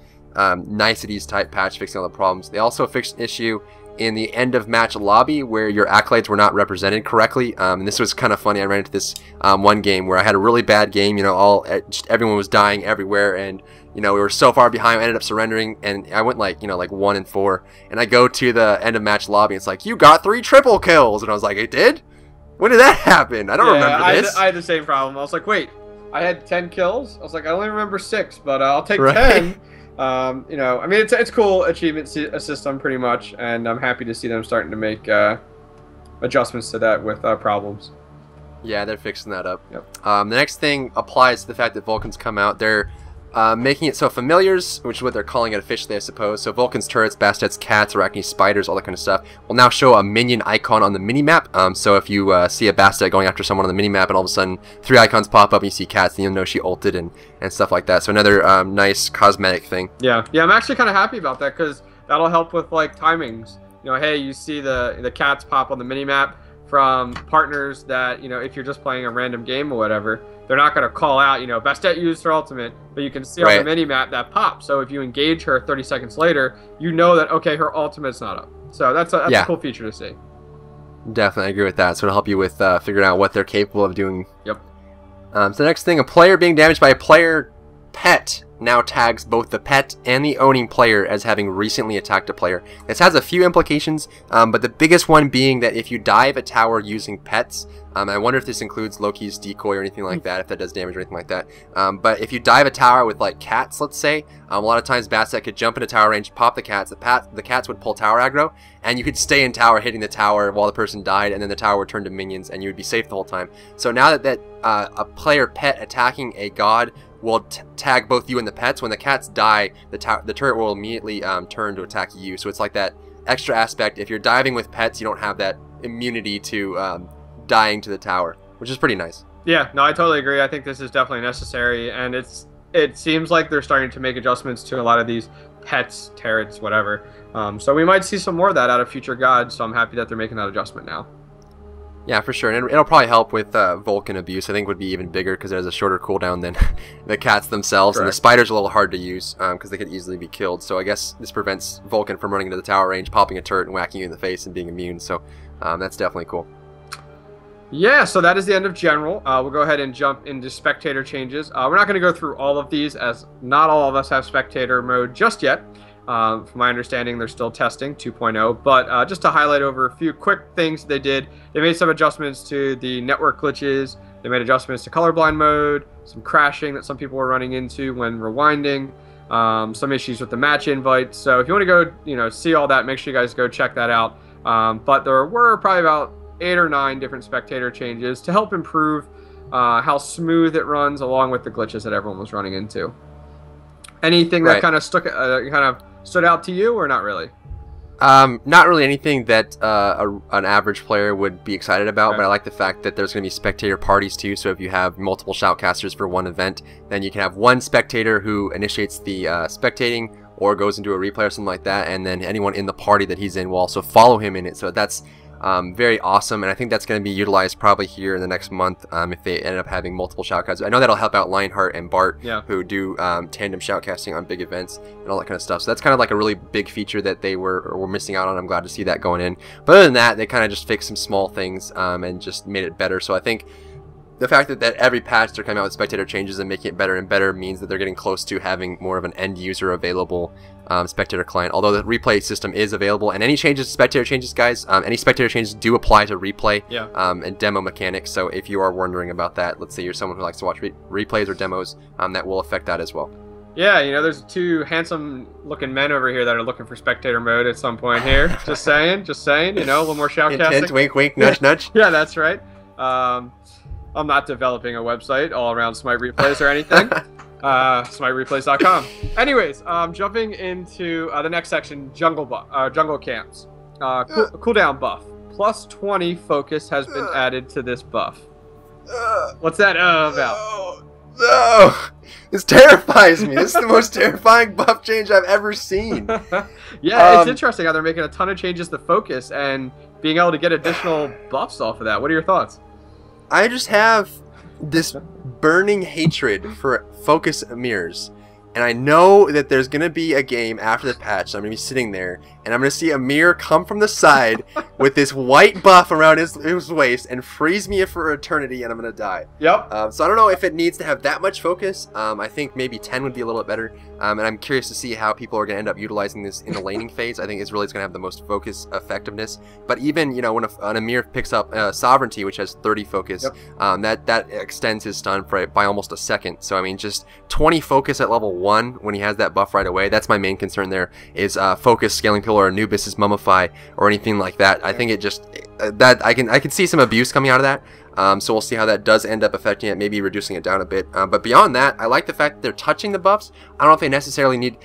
A: niceties type patch fixing all the problems. They also fixed an issue in the end of match lobby where your accolades were not represented correctly, and this was kind of funny. I ran into this one game where I had a really bad game. You know, just everyone was dying everywhere, and you know, we were so far behind. I ended up surrendering, and I went like, you know, like 1 and 4. And I go to the end of match lobby, and it's like, you got 3 triple kills, and I was like, it did? When did that happen? I don't remember this.
B: I had the same problem. I was like, wait, I had 10 kills. I was like, I only remember 6, but I'll take 10. You know, I mean, it's cool achievement system pretty much, and I'm happy to see them starting to make adjustments to that with problems.
A: Yeah, they're fixing that up. The next thing applies to the fact that Vulcans come out. They're making it so familiars, which is what they're calling it officially, I suppose. So Vulcan's turrets, Bastet's cats, arachne spiders, all that kind of stuff will now show a minion icon on the minimap. So if you see a Bastet going after someone on the minimap and all of a sudden 3 icons pop up and you see cats, then you'll know she ulted and stuff like that. So another nice cosmetic thing.
B: Yeah, I'm actually kind of happy about that because that'll help with like timings. You know, hey, you see the cats pop on the minimap from partners that, you know, if you're just playing a random game or whatever, they're not going to call out, you know, Bastet used her ultimate, but you can see on the mini-map that pops. So if you engage her 30 seconds later, you know that, okay, her ultimate's not up. So that's a cool feature to see.
A: Definitely agree with that. So it'll help you with figuring out what they're capable of doing.
B: Yep.
A: So the next thing, a player being damaged by a player pet now tags both the pet and the owning player as having recently attacked a player. This has a few implications, but the biggest one being that if you dive a tower using pets, I wonder if this includes Loki's decoy or anything like that, if that does damage or anything like that. But if you dive a tower with like cats, let's say, a lot of times Bastet could jump into tower range, pop the cats, the cats would pull tower aggro, and you could stay in tower hitting the tower while the person died, and then the tower would turn to minions, and you would be safe the whole time. So now that a player pet attacking a god will tag both you and the pets, when the cats die, the turret will immediately turn to attack you. So it's like that extra aspect. If you're diving with pets, you don't have that immunity to dying to the tower, which is pretty nice.
B: Yeah, no, I totally agree. I think this is definitely necessary, and it seems like they're starting to make adjustments to a lot of these pets, turrets, whatever. So we might see some more of that out of future gods, so I'm happy that they're making that adjustment now.
A: Yeah, for sure, and it'll probably help with Vulcan abuse. I think would be even bigger because it has a shorter cooldown than the cats themselves. Correct. And the spiders are a little hard to use because they could easily be killed. So I guess this prevents Vulcan from running into the tower range, popping a turret, and whacking you in the face and being immune. So that's definitely cool.
B: Yeah, so that is the end of General. We'll go ahead and jump into Spectator changes. We're not going to go through all of these as not all of us have Spectator mode just yet. From my understanding, they're still testing 2.0. But just to highlight over a few quick things they did, they made some adjustments to the network glitches. They made adjustments to colorblind mode, some crashing that some people were running into when rewinding, some issues with the match invites. So if you want to go, see all that, make sure you guys go check that out. But there were probably about 8 or 9 different spectator changes to help improve how smooth it runs, along with the glitches that everyone was running into. Anything that kind of stood out to you, or not really?
A: Not really anything that an average player would be excited about, but I like the fact that there's going to be spectator parties too. So if you have multiple shoutcasters for one event, then you can have one spectator who initiates the spectating or goes into a replay or something like that, and then anyone in the party that he's in will also follow him in it. So that's very awesome, and I think that's going to be utilized probably here in the next month if they end up having multiple shoutcasts. I know that'll help out Lionheart and Bart, who do tandem shoutcasting on big events and all that kind of stuff. So that's kind of like a really big feature that they were missing out on. I'm glad to see that going in. But other than that, they kind of just fixed some small things and just made it better. So I think the fact that every patch they're coming out with spectator changes and making it better and better means that they're getting close to having more of an end user available spectator client. Although the replay system is available, and any changes, spectator changes, guys, any spectator changes do apply to replay and demo mechanics. So if you are wondering about that, let's say you're someone who likes to watch replays or demos, that will affect that as well.
B: Yeah, there's 2 handsome-looking men over here that are looking for spectator mode at some point here. Just saying, a little more shoutcasting.
A: Intent, wink, wink, nudge, nudge.
B: Yeah, that's right. I'm not developing a website all around SMITE replays or anything. SMITEreplays.com. Anyways, jumping into the next section, jungle camps. Cooldown buff. Plus 20 focus has been added to this buff. What's that about?
A: No! This terrifies me. This is the most terrifying buff change I've ever seen.
B: Yeah, it's interesting how they're making a ton of changes to focus and being able to get additional buffs off of that. What are your thoughts?
A: I just have this burning hatred for focus mirrors, and I know that there's going to be a game after the patch, so I'm going to be sitting there, and I'm going to see a mirror come from the side with this white buff around his waist and freeze me for eternity, and I'm going to die.
B: Yep.
A: So I don't know if it needs to have that much focus. I think maybe 10 would be a little bit better, and I'm curious to see how people are going to end up utilizing this in the laning phase. I think it's really going to have the most focus effectiveness. But even, when an Emir picks up Sovereignty, which has 30 focus, that extends his stun by almost a second. So I mean, just 20 focus at level 1 when he has that buff right away. That's my main concern there, is focus, Scaling Pillar, or Anubis' Mummify, or anything like that. I think it just that I can see some abuse coming out of that. So we'll see how that does end up affecting it, maybe reducing it down a bit. But beyond that, I like the fact that they're touching the buffs. I don't know if they necessarily need,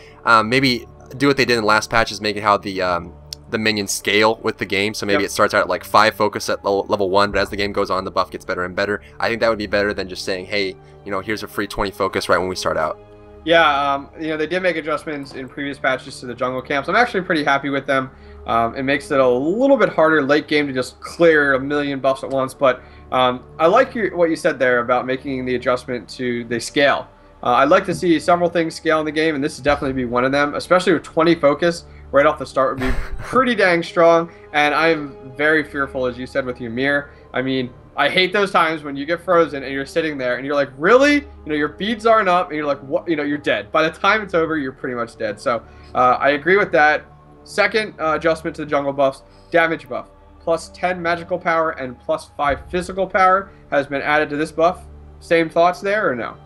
A: maybe do what they did in the last patch, is make it how the minions scale with the game. So maybe it starts out at like 5 focus at level 1, but as the game goes on, the buff gets better and better. I think that would be better than just saying, hey, here's a free 20 focus right when we start out.
B: Yeah, they did make adjustments in previous patches to the jungle camps. I'm actually pretty happy with them. It makes it a little bit harder late game to just clear a million buffs at once, but I like what you said there about making the adjustment to the scale. I'd like to see several things scale in the game, and this would definitely be one of them, especially with 20 focus right off the start would be pretty dang strong, and I'm very fearful, as you said, with Ymir. I mean, I hate those times when you get frozen and you're sitting there and you're like, really? Your beads aren't up, and you're like, what? You're dead. By the time it's over, you're pretty much dead. So I agree with that. Second adjustment to the jungle buffs, damage buff. Plus 10 magical power and plus 5 physical power has been added to this buff. Same thoughts there, or no?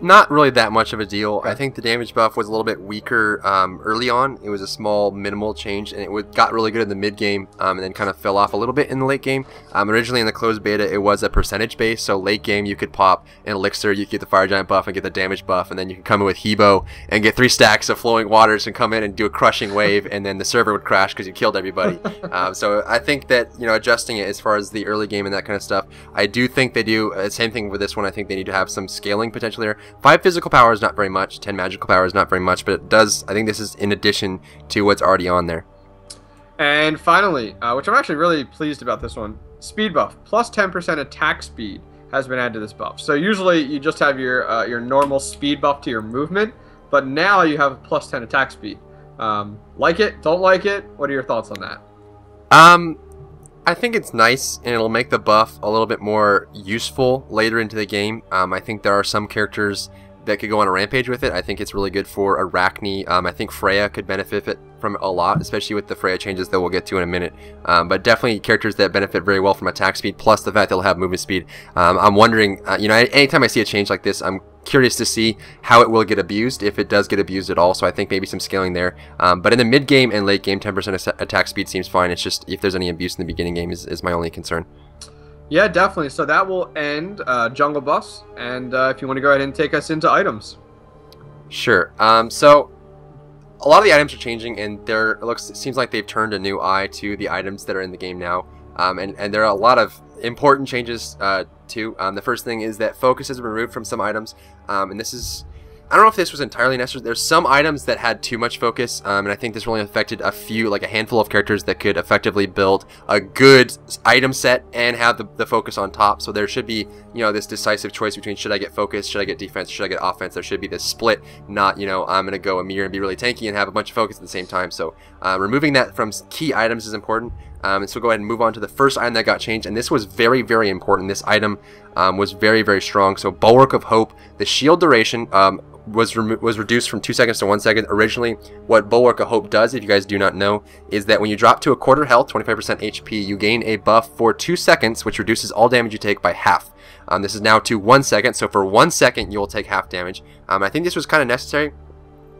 A: Not really that much of a deal. Okay. I think the damage buff was a little bit weaker early on. It was a small, minimal change, and it got really good in the mid game, and then kind of fell off a little bit in the late game. Originally in the closed beta, it was a percentage base, so late game you could pop an elixir, you could get the fire giant buff and get the damage buff, and then you could come in with Hebo and get 3 stacks of flowing waters and come in and do a crushing wave, and then the server would crash because you killed everybody. So I think that, adjusting it as far as the early game and that kind of stuff, I do think they do. Same thing with this one. I think they need to have some scaling potentially there. 5 physical power is not very much, 10 magical power is not very much, but it does, I think this is in addition to what's already on there.
B: And finally, which I'm actually really pleased about this one, speed buff, plus 10% attack speed has been added to this buff. So usually you just have your normal speed buff to your movement, but now you have plus 10 attack speed. Like it, don't like it? What are your thoughts on that?
A: I think it's nice, and it'll make the buff a little bit more useful later into the game. I think there are some characters that could go on a rampage with it. I think it's really good for Arachne. I think Freya could benefit from it a lot, especially with the Freya changes that we'll get to in a minute. But definitely characters that benefit very well from attack speed, plus the fact they'll have movement speed. I'm wondering, you know, anytime I see a change like this, I'm curious to see how it will get abused, if it does get abused at all. So I think maybe some scaling there. But in the mid game and late game, 10% attack speed seems fine. It's just if there's any abuse in the beginning game is my only concern.
B: Yeah, definitely. So that will end jungle buffs, and if you want to go ahead and take us into items.
A: Sure. So a lot of the items are changing, and it seems like they've turned a new eye to the items that are in the game now. And there are a lot of important changes too. The first thing is that focus has been removed from some items, and this is, I don't know if this was entirely necessary. There's some items that had too much focus, and I think this really affected a handful of characters that could effectively build a good item set and have the focus on top. So there should be, you know, this decisive choice between should I get focus, should I get defense, should I get offense. There should be this split, not, you know, I'm going to go a mirror and be really tanky and have a bunch of focus at the same time. So removing that from key items is important. And so go ahead and move on to the first item that got changed, and this was very, very important. This item was very, very strong. So Bulwark of Hope, the shield duration was reduced from 2 seconds to 1 second. Originally, what Bulwark of Hope does, if you guys do not know, is that when you drop to a quarter health, 25% HP, you gain a buff for 2 seconds, which reduces all damage you take by half. This is now to 1 second, so for 1 second you will take half damage. I think this was kind of necessary.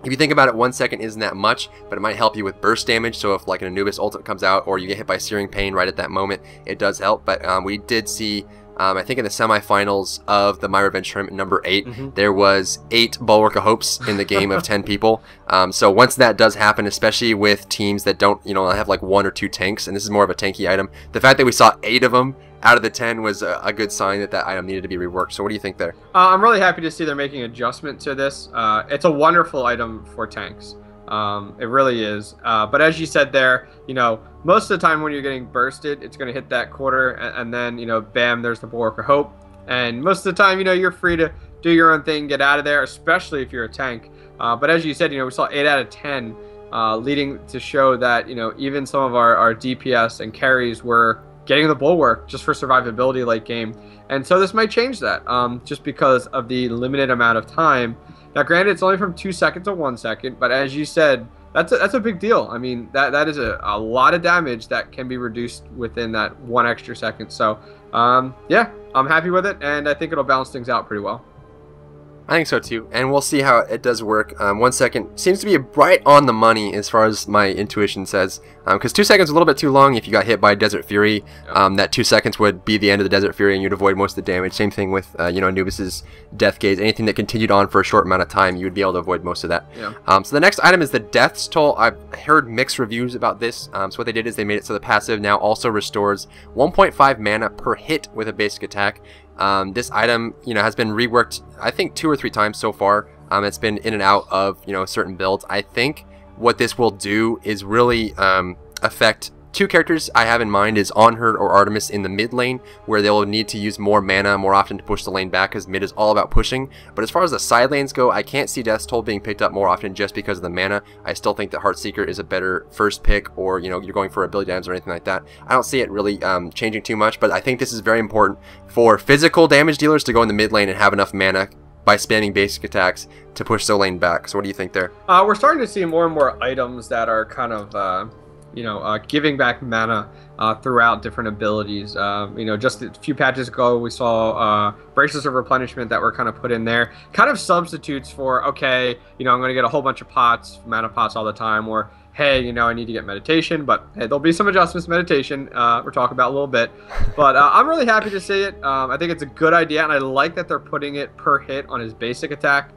A: If you think about it, 1 second isn't that much, but it might help you with burst damage. So if like an Anubis ultimate comes out, or you get hit by Searing Pain right at that moment, it does help. But we did see, I think in the semifinals of the My Revenge tournament number 8, there was 8 Bulwark of Hopes in the game of 10 people. So once that does happen, especially with teams that don't, you know, have like 1 or 2 tanks, and this is more of a tanky item, the fact that we saw 8 of them out of the 10 was a good sign that that item needed to be reworked. So what do you think there?
B: I'm really happy to see they're making adjustment to this. It's a wonderful item for tanks. It really is. But as you said there, you know, most of the time when you're getting bursted, it's going to hit that quarter, and then, you know, bam, there's the Bulwark of Hope. And most of the time, you know, you're free to do your own thing, get out of there, especially if you're a tank. But as you said, you know, we saw 8 out of 10, leading to show that, you know, even some of our DPS and carries were getting the Bulwark just for survivability late game. And so this might change that, just because of the limited amount of time. Now, granted, it's only from 2 seconds to 1 second, but as you said, that's a big deal. I mean, that is a lot of damage that can be reduced within that 1 extra second. So, yeah, I'm happy with it, and I think it'll balance things out pretty well.
A: I think so too, and we'll see how it does work. 1 second seems to be right on the money as far as my intuition says, because 2 seconds is a little bit too long. If you got hit by Desert Fury, that 2 seconds would be the end of the Desert Fury, and you'd avoid most of the damage. Same thing with you know, Anubis's Death Gaze. Anything that continued on for a short amount of time, you would be able to avoid most of that. So the next item is the Death's Toll. I've heard mixed reviews about this. So what they did is they made it so the passive now also restores 1.5 mana per hit with a basic attack. This item, you know, has been reworked, I think 2 or 3 times so far. It's been in and out of, you know, certain builds. I think what this will do is really affect 2 characters I have in mind, is Onherd or Artemis in the mid lane, where they'll need to use more mana more often to push the lane back, because mid is all about pushing. But as far as the side lanes go, I can't see Death's Toll being picked up more often just because of the mana. I still think that Heartseeker is a better first pick, or, you know, you're going for ability items or anything like that. I don't see it really changing too much, but I think this is very important for physical damage dealers to go in the mid lane and have enough mana by spamming basic attacks to push the lane back. So what do you think there?
B: We're starting to see more and more items that are kind of you know, giving back mana throughout different abilities. You know, just a few patches ago, we saw Bracelets of Replenishment that were kind of put in there. Kind of substitutes for, okay, you know, I'm going to get a whole bunch of pots, mana pots all the time, or, hey, you know, I need to get meditation. But hey, there'll be some adjustments to meditation we're talking about a little bit. But I'm really happy to see it. I think it's a good idea, and I like that they're putting it per hit on his basic attack,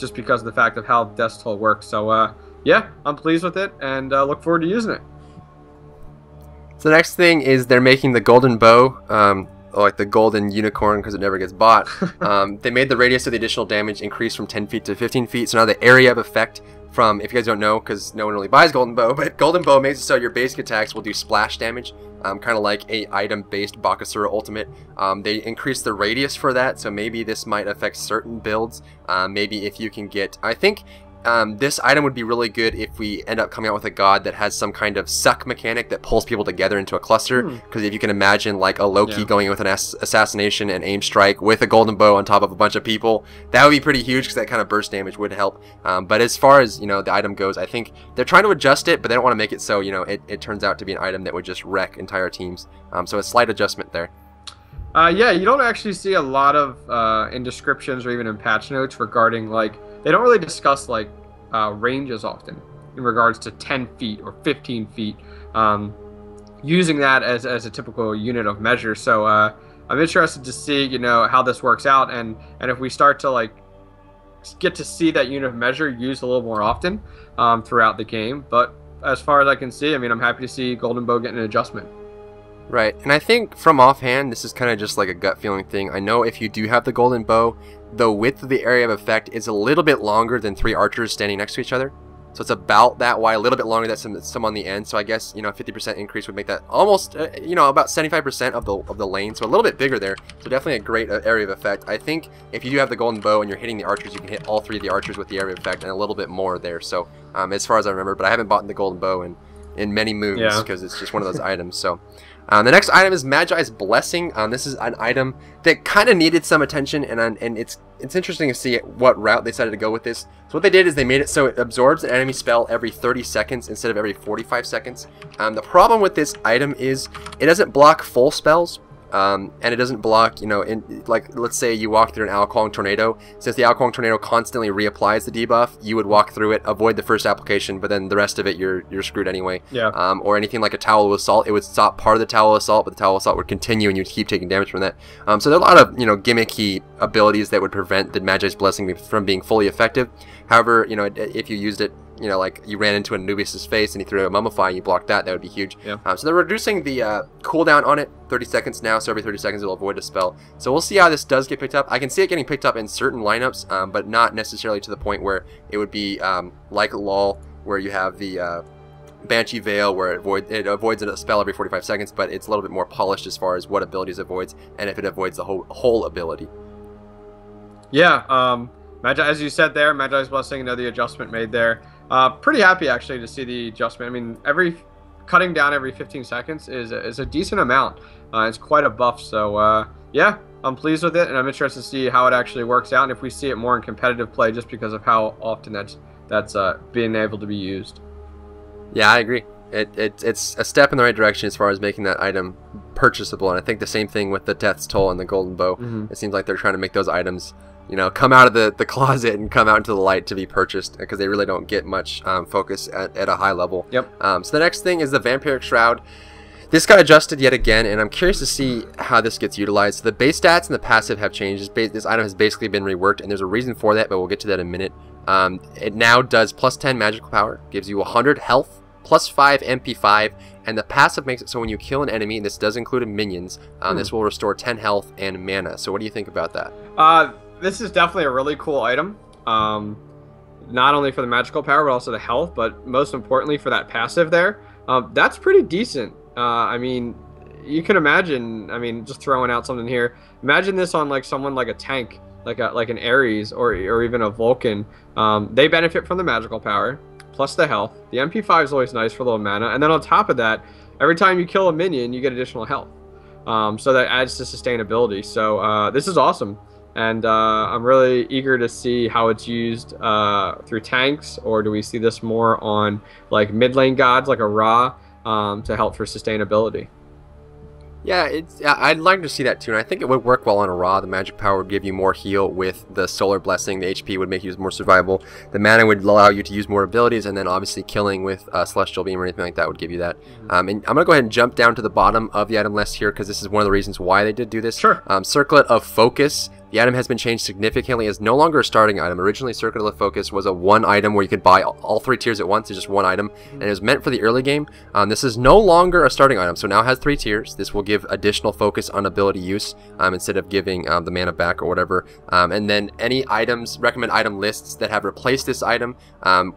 B: just because of the fact of how Death's Toll works. So, yeah, I'm pleased with it, and look forward to using it.
A: So the next thing is they're making the golden bow, like the golden unicorn, because it never gets bought. They made the radius of the additional damage increase from 10 feet to 15 feet. So now the area of effect from, if you guys don't know, because no one really buys golden bow, but golden bow makes it so your basic attacks will do splash damage, kind of like a item-based Bakasura ultimate. They increased the radius for that, so maybe this might affect certain builds. Maybe if you can get, I think, this item would be really good if we end up coming out with a god that has some kind of suck mechanic that pulls people together into a cluster. Because if you can imagine like a Loki going in with an assassination and aim strike with a golden bow on top of a bunch of people, that would be pretty huge because that kind of burst damage would help. But as far as, you know, the item goes, I think they're trying to adjust it, but they don't want to make it so, you know, it turns out to be an item that would just wreck entire teams. So a slight adjustment there.
B: Yeah, you don't actually see a lot of in descriptions or even in patch notes regarding, like, they don't really discuss like ranges often in regards to 10 feet or 15 feet, using that as a typical unit of measure. So I'm interested to see, you know, how this works out, and if we start to like get to see that unit of measure used a little more often throughout the game. But as far as I can see, I mean, I'm happy to see Golden Bow getting an adjustment.
A: Right, and I think from offhand, this is kind of just like a gut feeling thing. I know if you do have the golden bow, the width of the area of effect is a little bit longer than 3 archers standing next to each other. So it's about that wide, a little bit longer than some on the end. So I guess, you know, 50% increase would make that almost, you know, about 75% of the lane. So a little bit bigger there. So definitely a great area of effect. I think if you do have the golden bow and you're hitting the archers, you can hit all 3 of the archers with the area of effect and a little bit more there. So as far as I remember, but I haven't bought the golden bow in many moons because it's just one of those items. So the next item is Magi's Blessing. This is an item that kind of needed some attention, and it's interesting to see what route they decided to go with this. So what they did is they made it so it absorbs an enemy spell every 30 seconds instead of every 45 seconds. The problem with this item is it doesn't block full spells. And it doesn't block, you know, like, let's say you walk through an Alquang Tornado. Since the Alquang Tornado constantly reapplies the debuff, you would walk through it, avoid the first application, but then the rest of it, you're screwed anyway. Yeah. Or anything like a Towel of Assault, it would stop part of the Towel of Assault, but the Towel of Assault would continue and you'd keep taking damage from that. So there are a lot of, you know, gimmicky abilities that would prevent the Magi's Blessing from being fully effective. However, you know, if you used it, you know, like you ran into Anubis' face and he threw a Mummify and you blocked that, that would be huge. Yeah. So they're reducing the cooldown on it, 30 seconds now, so every 30 seconds it'll avoid a spell. So we'll see how this does get picked up. I can see it getting picked up in certain lineups, but not necessarily to the point where it would be like LOL, where you have the Banshee Veil, where it avoids a spell every 45 seconds, but it's a little bit more polished as far as what abilities it avoids, and if it avoids the whole ability. Yeah,
B: Magi, as you said there, Magi's Blessing, another adjustment made there. Pretty happy actually to see the adjustment. I mean, cutting down every 15 seconds is a decent amount. It's quite a buff. So yeah, I'm pleased with it, and I'm interested to see how it actually works out, and if we see it more in competitive play, just because of how often that's being able to be used.
A: Yeah, I agree. It's a step in the right direction as far as making that item purchasable, and I think the same thing with the Death's Toll and the Golden Bow. It seems like they're trying to make those items, you know, come out of the closet and come out into the light to be purchased, because they really don't get much focus at a high level. Yep. So the next thing is the Vampiric Shroud. This got adjusted yet again, and I'm curious to see how this gets utilized. So the base stats and the passive have changed. This item has basically been reworked, and there's a reason for that, but we'll get to that in a minute. It now does +10 magical power, gives you 100 health, +5 MP5, and the passive makes it so when you kill an enemy, and this does include minions, this will restore 10 health and mana. So what do you think about that?
B: This is definitely a really cool item, not only for the magical power, but also the health, but most importantly for that passive there. That's pretty decent. I mean, you can imagine, I mean, just throwing out something here, imagine this on like someone like a tank, like an Ares or even a Vulcan. They benefit from the magical power, plus the health. The MP5 is always nice for a little mana, and then on top of that, every time you kill a minion, you get additional health. So that adds to sustainability. So this is awesome. And I'm really eager to see how it's used through tanks, or do we see this more on like mid lane gods like a Ra to help for sustainability?
A: Yeah, I'd like to see that too, and I think it would work well on a Ra. The magic power would give you more heal with the Solar Blessing. The HP would make you more survivable. The mana would allow you to use more abilities, and then obviously killing with Celestial Beam or anything like that would give you that. And I'm going to go ahead and jump down to the bottom of the item list here, because this is one of the reasons why they did do this.
B: Sure.
A: Circlet of Focus. The item has been changed significantly. It's no longer a starting item. Originally, Circuit of Focus was a one item where you could buy all 3 tiers at once. It's just one item, and it was meant for the early game. This is no longer a starting item, so now it has 3 tiers. This will give additional focus on ability use instead of giving the mana back or whatever. And then any items, recommend item lists that have replaced this item,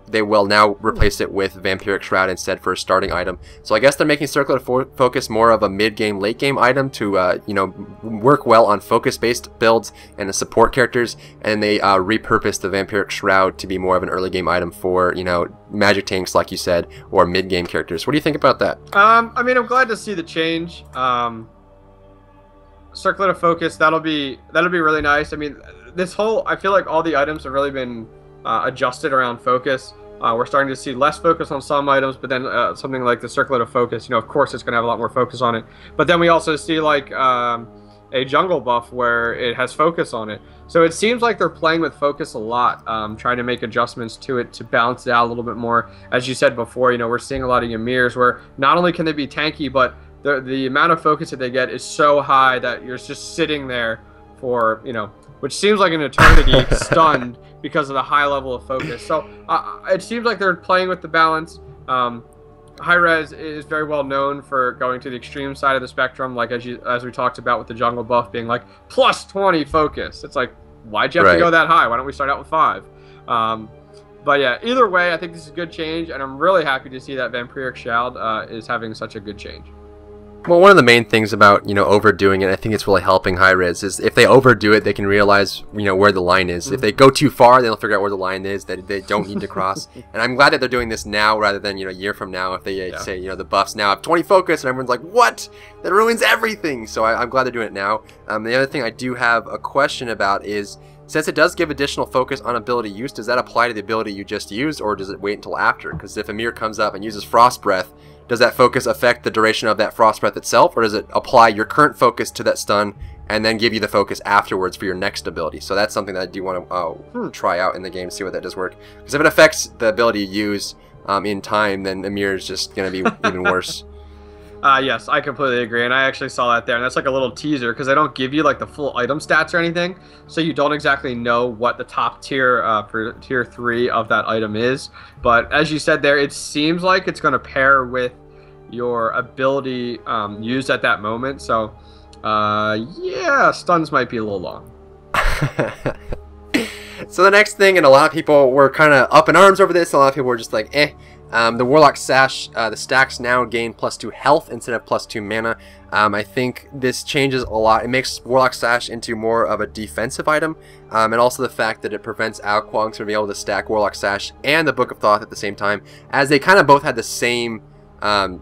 A: they will now replace it with Vampiric Shroud instead for a starting item. So I guess they're making Circuit of Focus more of a mid-game, late-game item to you know, work well on focus-based builds. and the support characters, and they repurposed the Vampiric Shroud to be more of an early game item for, you know, magic tanks, like you said, or mid game characters. What do you think about that?
B: I mean, I'm glad to see the change. Circlet of Focus, that'll be really nice. I mean, I feel like all the items have really been adjusted around focus. We're starting to see less focus on some items, but then something like the Circlet of Focus, you know, of course it's going to have a lot more focus on it. But then we also see like a jungle buff where it has focus on it. So it seems like they're playing with focus a lot, trying to make adjustments to it to balance it out a little bit more. As you said before, you know, we're seeing a lot of Ymirs where not only can they be tanky, but the amount of focus that they get is so high that you're just sitting there for, you know, which seems like an eternity, stunned because of the high level of focus. So it seems like they're playing with the balance. Hi-Rez is very well known for going to the extreme side of the spectrum, like as we talked about with the jungle buff being like plus 20 focus. It's like, why'd you have to go that high? Why don't we start out with 5? But yeah, either way, I think this is a good change, and I'm really happy to see that Vampiric Shroud is having such a good change.
A: Well, one of the main things about, you know, overdoing it, I think it's really helping Hi-Rez, is if they overdo it, they can realize, you know, where the line is. If they go too far, they'll figure out where the line is that they don't need to cross. And I'm glad that they're doing this now rather than, you know, a year from now. If they say, you know, the buffs now have 20 focus, and everyone's like, what? That ruins everything. So I'm glad they're doing it now. The other thing I do have a question about is, since it does give additional focus on ability use, does that apply to the ability you just used, or does it wait until after? Because if Ymir comes up and uses Frost Breath, does that focus affect the duration of that Frost Breath itself, or does it apply your current focus to that stun and then give you the focus afterwards for your next ability? So that's something that I do want to try out in the game, see what that does work. Because if it affects the ability you use in time, then Ymir is just going to be even worse.
B: Yes, I completely agree, and I actually saw that there, and that's like a little teaser because they don't give you like the full item stats or anything, so you don't exactly know what the top tier for tier 3 of that item is. But as you said there, it seems like it's going to pair with your ability used at that moment. So yeah, stuns might be a little long.
A: So the next thing, and a lot of people were kind of up in arms over this, a lot of people were just like, eh. The Warlock Sash, the stacks now gain +2 health instead of +2 mana. I think this changes a lot. It makes Warlock Sash into more of a defensive item, and also the fact that it prevents Alquonks from being able to stack Warlock Sash and the Book of Thoth at the same time, as they kind of both had the same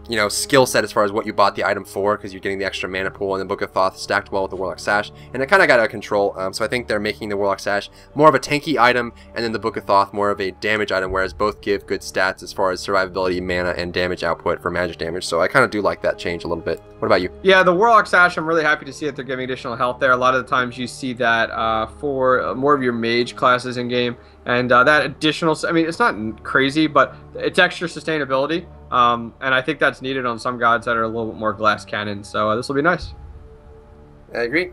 A: you know, skill set as far as what you bought the item for, because you're getting the extra mana pool, and the Book of Thoth stacked well with the Warlock Sash, and it kind of got out of control. So I think they're making the Warlock Sash more of a tanky item, and then the Book of Thoth more of a damage item, whereas both give good stats as far as survivability, mana, and damage output for magic damage. So I kind of do like that change a little bit. What about you?
B: Yeah, the Warlock Sash, I'm really happy to see that they're giving additional health there. A lot of the times you see that for more of your mage classes in game, and that additional, I mean, it's not crazy, but it's extra sustainability. And I think that's needed on some gods that are a little bit more glass cannon, so this will be nice.
A: I agree.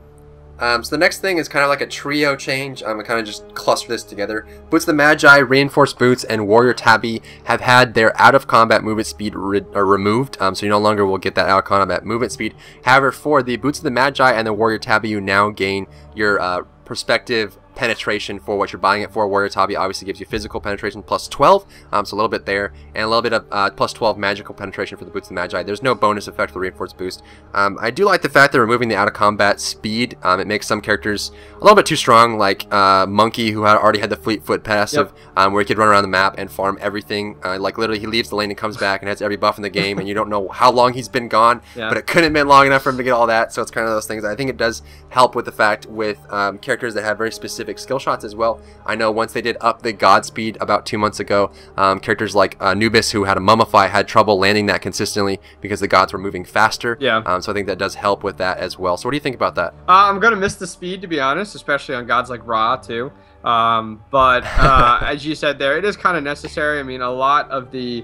A: So the next thing is kind of like a trio change. I kind of just cluster this together. Boots of the Magi, Reinforced Boots, and Warrior Tabby have had their out-of-combat movement speed removed, so you no longer will get that out-of-combat movement speed. However, for the Boots of the Magi and the Warrior Tabby, you now gain your perspective penetration for what you're buying it for. Warrior Tabby obviously gives you physical penetration +12, so a little bit there, and a little bit of +12 magical penetration for the Boots of the Magi. There's no bonus effect for the Reinforced Boost. I do like the fact they're removing the out-of-combat speed. It makes some characters a little bit too strong, like Monkey, who already had the Fleet Foot passive, where he could run around the map and farm everything. Like literally, he leaves the lane and comes back and has every buff in the game, and you don't know how long he's been gone, but it couldn't have been long enough for him to get all that. So it's kind of those things. I think it does help with the fact with characters that have very specific skill shots as well. I know once they did up the Godspeed about 2 months ago, characters like Anubis, who had a Mummify, had trouble landing that consistently because the gods were moving faster. So I think that does help with that as well. So what do you think about that?
B: I'm going to miss the speed, to be honest, especially on gods like Ra, too. But as you said there, it is kind of necessary. I mean, a lot of the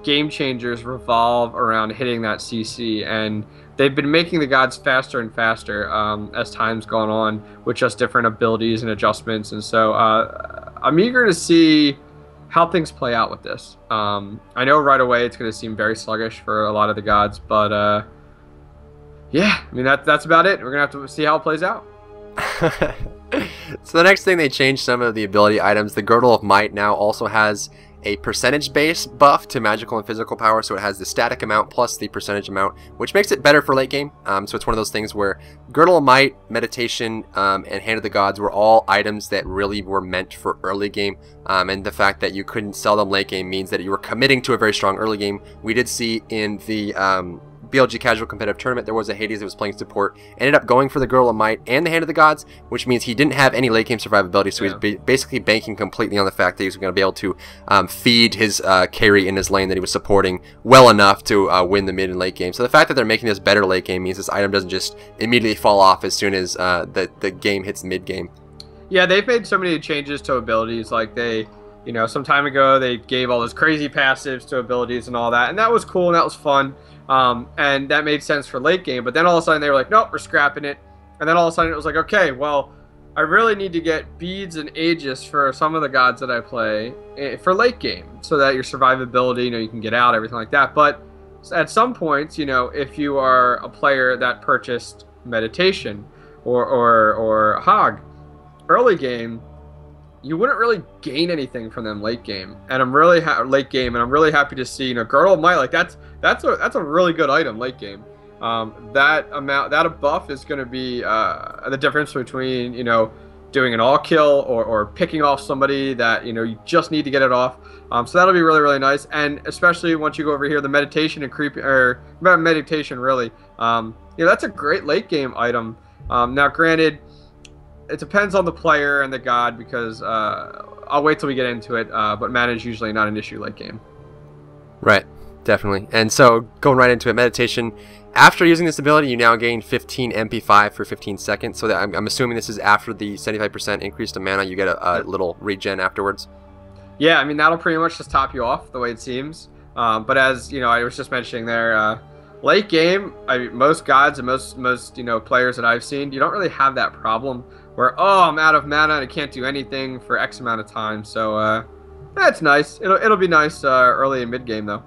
B: game changers revolve around hitting that CC, and they've been making the gods faster and faster as time's gone on with just different abilities and adjustments. And so I'm eager to see how things play out with this. I know right away it's going to seem very sluggish for a lot of the gods, but yeah, I mean, that's about it. We're going to have to see how it plays out.
A: So the next thing, they changed some of the ability items. The Girdle of Might now also has a percentage base buff to magical and physical power, so it has the static amount plus the percentage amount, which makes it better for late game. So it's one of those things where Girdle of Might, Meditation, and Hand of the Gods were all items that really were meant for early game, and the fact that you couldn't sell them late game means that you were committing to a very strong early game. We did see in the BLG Casual Competitive Tournament, there was a Hades that was playing support, ended up going for the Girdle of Might and the Hand of the Gods, which means he didn't have any late game survivability, so he's basically banking completely on the fact that he was going to be able to feed his carry in his lane that he was supporting well enough to win the mid and late game. So the fact that they're making this better late game means this item doesn't just immediately fall off as soon as the game hits mid game. Yeah,
B: they've made so many changes to abilities. Like they, you know, some time ago they gave all those crazy passives to abilities and all that, and that was cool and that was fun. And that made sense for late game, but then all of a sudden they were like, nope, we're scrapping it. And then all of a sudden it was like, okay, well, I really need to get beads and Aegis for some of the gods that I play for late game, so that your survivability, you know, you can get out, everything like that. But at some points, you know, if you are a player that purchased Meditation or Hog early game, you wouldn't really gain anything from them late game. And I'm really really happy to see, you know, Girdle of Might, like that's a really good item late game. That buff is going to be the difference between, you know, doing an all kill or picking off somebody that, you know, you just need to get it off. So that'll be really, really nice. And especially once you go over here, the Meditation and Meditation really, you know, that's a great late game item. Now granted, it depends on the player and the god, because I'll wait till we get into it, but mana is usually not an issue late game.
A: Right, definitely. And so going right into it, Meditation, after using this ability, you now gain 15 MP5 for 15 seconds. So that I'm assuming this is after the 75% increase to mana, you get a little regen afterwards.
B: Yeah, I mean, that'll pretty much just top you off the way it seems. But as, you know, I was just mentioning there, late game, most gods and most you know, players that I've seen, you don't really have that problem where, oh, I'm out of mana and I can't do anything for X amount of time. So that's nice. It'll be nice early and mid game though.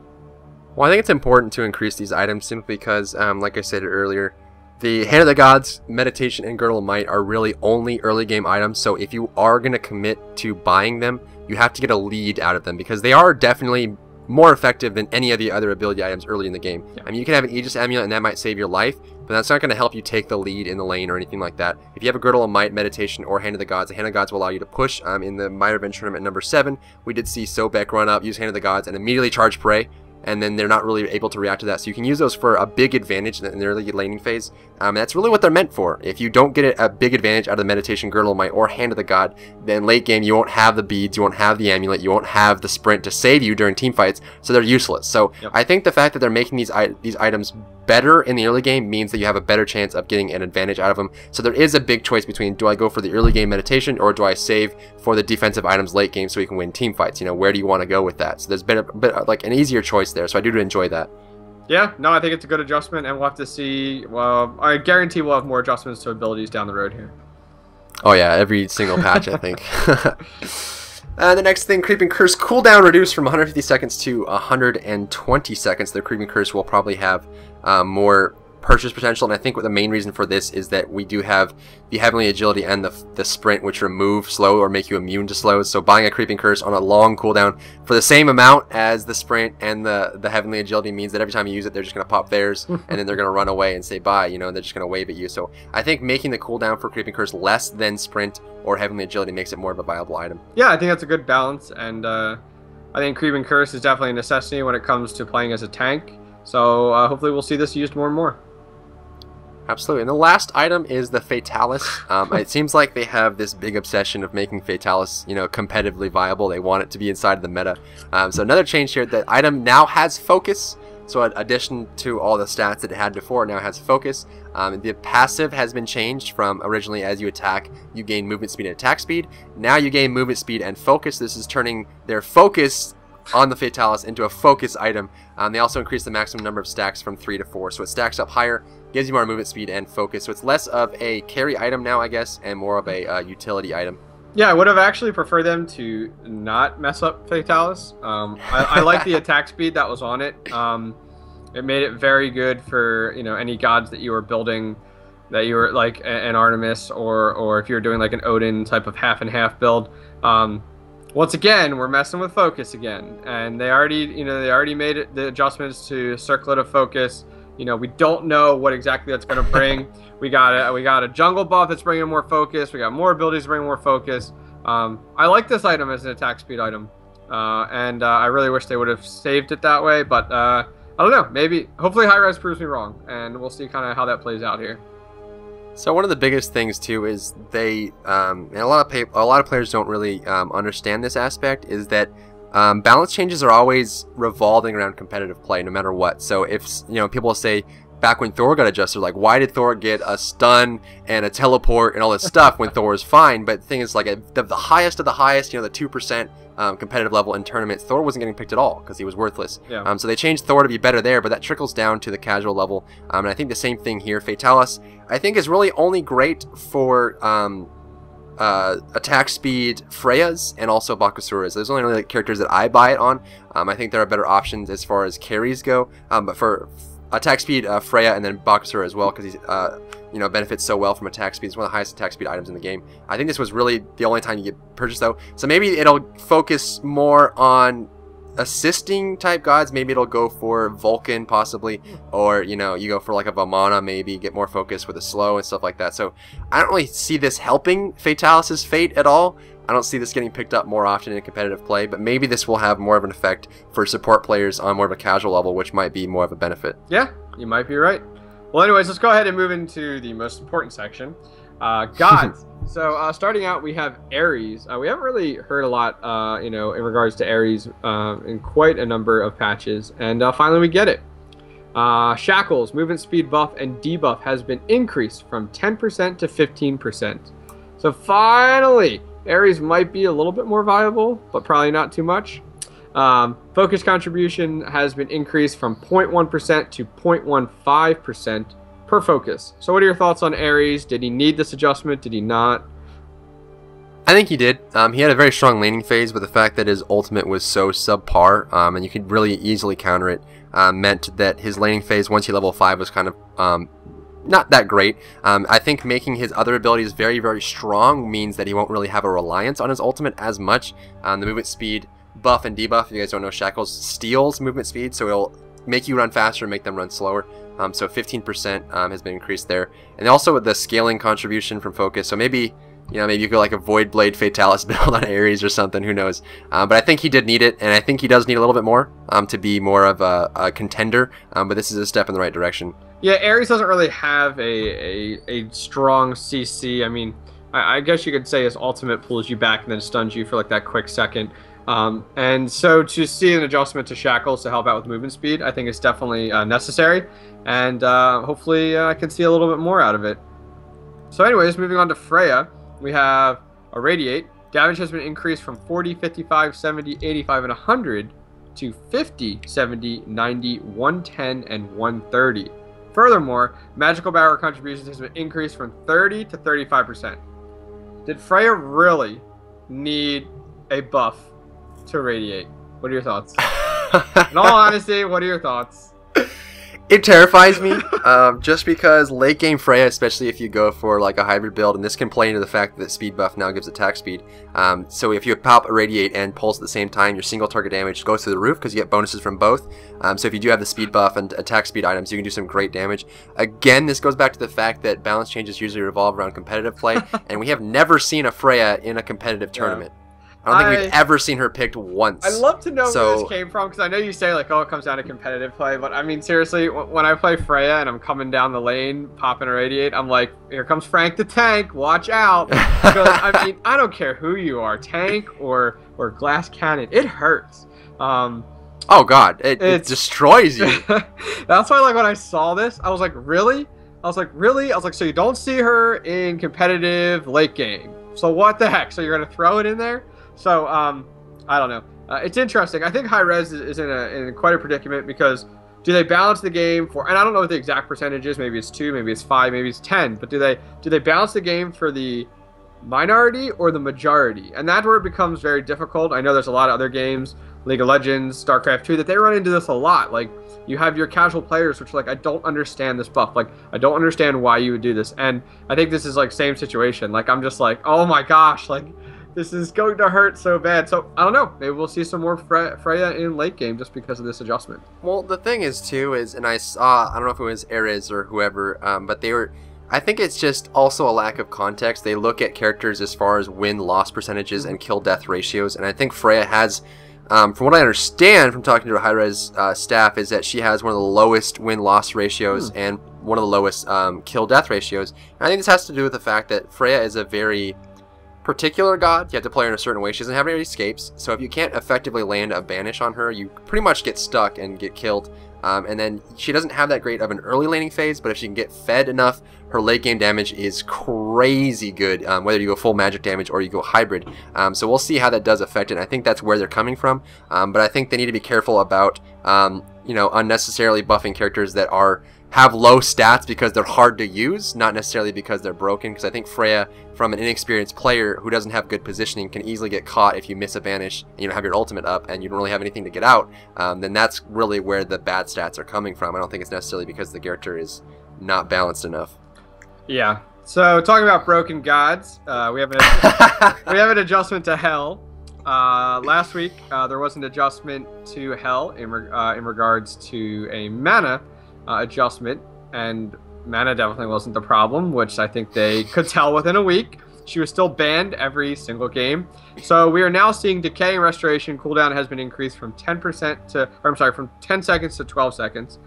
A: Well, I think it's important to increase these items simply because, like I said earlier, the Hand of the Gods, Meditation, and Girdle of Might are really only early game items. So if you are going to commit to buying them, you have to get a lead out of them, because they are definitely more effective than any of the other ability items early in the game. Yeah. I mean, you can have an Aegis Amulet and that might save your life, but that's not going to help you take the lead in the lane or anything like that. If you have a Girdle of Might, Meditation, or Hand of the Gods, the Hand of the Gods will allow you to push. In the Might Revenge Tournament number 7, we did see Sobek run up, use Hand of the Gods, and immediately charge Prey, and then they're not really able to react to that. So you can use those for a big advantage in the early laning phase. That's really what they're meant for. If you don't get a big advantage out of the Meditation, Girdle of Might, or Hand of the God, then late game you won't have the beads, you won't have the amulet, you won't have the sprint to save you during team fights, so they're useless. So yep. I think the fact that they're making these items better in the early game means that you have a better chance of getting an advantage out of them. So there is a big choice between, do I go for the early game Meditation, or do I save for the defensive items late game so we can win team fights? You know, where do you want to go with that? So there's been a bit like an easier choice there, so I do enjoy that.
B: Yeah, no, I think it's a good adjustment, and we'll have to see. Well, I guarantee we'll have more adjustments to abilities down the road here.
A: Oh yeah, every single patch, I think. The next thing, Creeping Curse cooldown reduced from 150 seconds to 120 seconds. The Creeping Curse will probably have more purchase potential, and I think what the main reason for this is that we do have the Heavenly Agility and the Sprint, which remove slow or make you immune to slows. So buying a Creeping Curse on a long cooldown for the same amount as the Sprint and the Heavenly Agility means that every time you use it, they're just going to pop theirs, and then they're going to run away and say bye, you know, and they're just going to wave at you. So I think making the cooldown for Creeping Curse less than Sprint or Heavenly Agility makes it more of a viable item.
B: Yeah, I think that's a good balance, and I think Creeping Curse is definitely a necessity when it comes to playing as a tank. So hopefully we'll see this used more and more.
A: Absolutely. And the last item is the Fatalis. It seems like they have this big obsession of making Fatalis, you know, competitively viable. They want it to be inside the meta. So another change here, the item now has focus. So in addition to all the stats that it had before, it now has focus. The passive has been changed from originally as you attack, you gain movement speed and attack speed. Now you gain movement speed and focus. This is turning their focus on the Fatalis into a focus item. They also increased the maximum number of stacks from 3 to 4, so it stacks up higher, gives you more movement speed and focus. So it's less of a carry item now, I guess, and more of a utility item. Yeah,
B: I would have actually preferred them to not mess up Fatalis. I like the attack speed that was on it. It made it very good for, you know, any gods that you were building, that you were like an Artemis, or if you were doing like an Odin type of half and half build. Once again, we're messing with focus again, and they already made it, the adjustments to circlet of focus. We don't know what exactly that's going to bring. we got a jungle buff that's bringing more focus. We got more abilities to bring more focus. I like this item as an attack speed item, and I really wish they would have saved it that way. But I don't know. Maybe, hopefully, high res proves me wrong, and we'll see kind of how that plays out here.
A: So one of the biggest things too is they, and a lot of players don't really understand this aspect, is that balance changes are always revolving around competitive play, no matter what. So if people say back when Thor got adjusted, like, why did Thor get a stun and a teleport and all this stuff when Thor was fine? But the thing is, like, at the highest of the highest, the 2% competitive level in tournaments, Thor wasn't getting picked at all because he was worthless.
B: Yeah.
A: So they changed Thor to be better there, but that trickles down to the casual level. And I think the same thing here. Fatalis, I think, is really only great for attack speed Freyas and also Bakasuras. Those are only really characters that I buy it on. I think there are better options as far as carries go, but for attack speed Freya and then Bakasura as well, because he's benefits so well from attack speed. It's one of the highest attack speed items in the game. I think this was really the only time you get purchased though, so maybe it'll focus more on assisting type gods. Maybe it'll go for Vulcan possibly, or you go for like a Vamana, maybe get more focus with a slow and stuff like that. So I don't really see this helping Fatalis's fate at all. I don't see this getting picked up more often in competitive play, but maybe this will have more of an effect for support players on more of a casual level, which might be more of a benefit.
B: Yeah, you might be right. Well, anyways, let's go ahead and move into the most important section, gods. So starting out, we have Ares. We haven't really heard a lot, in regards to Ares in quite a number of patches, and finally we get it. Shackles, movement speed buff and debuff has been increased from 10% to 15%. So finally, Ares might be a little bit more viable, but probably not too much. Focus contribution has been increased from 0.1% to 0.15% per focus. So what are your thoughts on Ares? Did he need this adjustment? Did he not?
A: I think he did. He had a very strong laning phase, but the fact that his ultimate was so subpar, and you could really easily counter it, meant that his laning phase, once he level 5, was kind of not that great. I think making his other abilities very, very strong means that he won't really have a reliance on his ultimate as much. The movement speed buff and debuff, if you guys don't know, Shackles steals movement speed, so it'll make you run faster and make them run slower. So 15% has been increased there. And also with the scaling contribution from focus, so maybe you could like a Void Blade Fatalis build on Ares or something, who knows. But I think he did need it, and I think he does need a little bit more to be more of a contender, but this is a step in the right direction.
B: Yeah, Ares doesn't really have a strong CC. I mean, I guess you could say his ultimate pulls you back and then stuns you for like that quick second. And so to see an adjustment to Shackles to help out with movement speed, I think is definitely necessary. And hopefully I can see a little bit more out of it. So anyways, moving on to Freya, we have a Radiate. Damage has been increased from 40, 55, 70, 85, and 100 to 50, 70, 90, 110, and 130. Furthermore, magical power contributions has been increased from 30 to 35%. Did Freya really need a buff to Radiate? What are your thoughts? In all honesty, what are your thoughts?
A: It terrifies me, just because late game Freya, especially if you go for like a hybrid build, and this can play into the fact that speed buff now gives attack speed. So if you pop a Radiate and pulse at the same time, your single target damage goes through the roof because you get bonuses from both. So if you do have the speed buff and attack speed items, you can do some great damage. Again, this goes back to the fact that balance changes usually revolve around competitive play, and we have never seen a Freya in a competitive tournament. I don't think we've ever seen her picked once.
B: I'd love to know where this came from, because I know you say, like, oh, it comes down to competitive play, but I mean, seriously, when I play Freya and I'm coming down the lane, popping a Radiate, I'm like, here comes Frank the Tank, watch out. Because, I mean, I don't care who you are, tank or glass cannon, it hurts.
A: Oh, God, it destroys you.
B: That's why, like, when I saw this, I was like, really? I was like, so you don't see her in competitive late game. So what the heck? So you're going to throw it in there? So, I don't know. It's interesting. I think High Res is in quite a predicament, because do they balance the game for, and I don't know what the exact percentage is, maybe it's 2, maybe it's 5, maybe it's 10, but do they balance the game for the minority or the majority? And that's where it becomes very difficult. I know there's a lot of other games, League of Legends, StarCraft 2, that they run into this a lot. Like, you have your casual players which are like, I don't understand this buff. Like, I don't understand why you would do this. And I think this is like same situation. Like, I'm just like, oh my gosh, like, This is going to hurt so bad. So I don't know. Maybe we'll see some more Freya in late game just because of this adjustment.
A: Well, the thing is too is, and I saw, I don't know if it was Erez or whoever, but they were. I think it's just also a lack of context. They look at characters as far as win-loss percentages and kill-death ratios, and I think Freya has, from what I understand from talking to a high-res staff, is that she has one of the lowest win-loss ratios and one of the lowest kill-death ratios. And I think this has to do with the fact that Freya is a very particular god. You have to play her in a certain way. She doesn't have any escapes, so if you can't effectively land a banish on her, you pretty much get stuck and get killed. And then she doesn't have that great of an early laning phase, but if she can get fed enough, her late game damage is crazy good, whether you go full magic damage or you go hybrid. So we'll see how that does affect it. I think that's where they're coming from, but I think they need to be careful about you know, unnecessarily buffing characters that have low stats because they're hard to use, not necessarily because they're broken, because I think Freya, from an inexperienced player who doesn't have good positioning, can easily get caught if you miss a banish and you don't have your ultimate up and you don't really have anything to get out. Then that's really where the bad stats are coming from. I don't think it's necessarily because the character is not balanced enough.
B: Yeah. So talking about broken gods, we have an adjustment to Hell. Last week there was an adjustment to Hell in regards to a mana adjustment, and mana definitely wasn't the problem, which I think they could tell within a week. She was still banned every single game. So we are now seeing Decay and Restoration cooldown has been increased from 10% to, or I'm sorry, from 10 seconds to 12 seconds.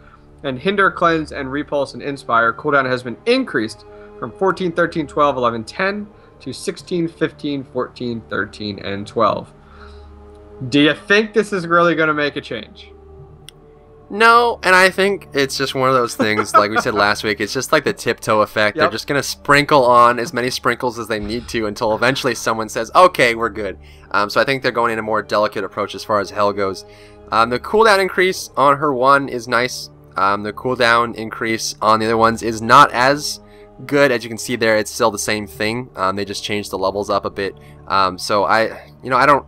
B: And Hinder, Cleanse, and Repulse and Inspire cooldown has been increased from 14, 13, 12, 11, 10 to 16, 15, 14, 13, and 12. Do you think this is really going to make a change?
A: No, and I think it's just one of those things, like we said last week, it's just like the tiptoe effect. They're just going to sprinkle on as many sprinkles as they need to until eventually someone says, okay, we're good. So I think they're going in a more delicate approach as far as Hell goes. The cooldown increase on her one is nice. The cooldown increase on the other ones is not as good. As you can see there, it's still the same thing. They just changed the levels up a bit. So I don't...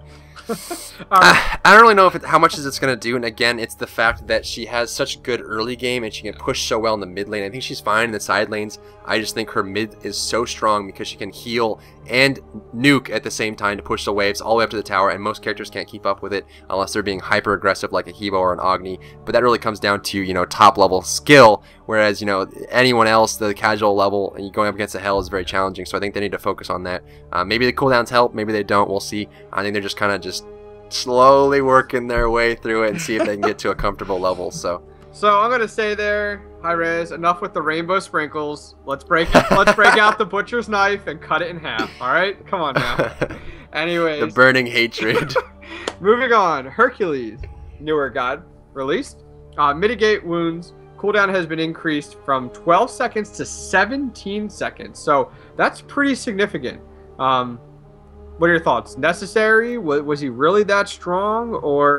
A: I don't really know how much it's going to do, and again, it's the fact that she has such good early game and she can push so well in the mid lane. I think she's fine in the side lanes. I just think her mid is so strong because she can heal and nuke at the same time to push the waves all the way up to the tower, and most characters can't keep up with it unless they're being hyper aggressive like a Hebo or an Agni. But that really comes down to, you know, top level skill, whereas, you know, anyone else, the casual level, and going up against a Hell is very challenging. So I think they need to focus on that. Maybe the cooldowns help, maybe they don't, we'll see. I think they're just kind of just slowly working their way through it and see if they can get to a comfortable level. So
B: I'm gonna say there, high res, enough with the rainbow sprinkles. Let's break out the butcher's knife and cut it in half. All right, come on now. Anyways,
A: the burning hatred.
B: Moving on, Hercules, newer god, released. Mitigate wounds. Cooldown has been increased from 12 seconds to 17 seconds. So that's pretty significant. What are your thoughts? Necessary? Was he really that strong, or?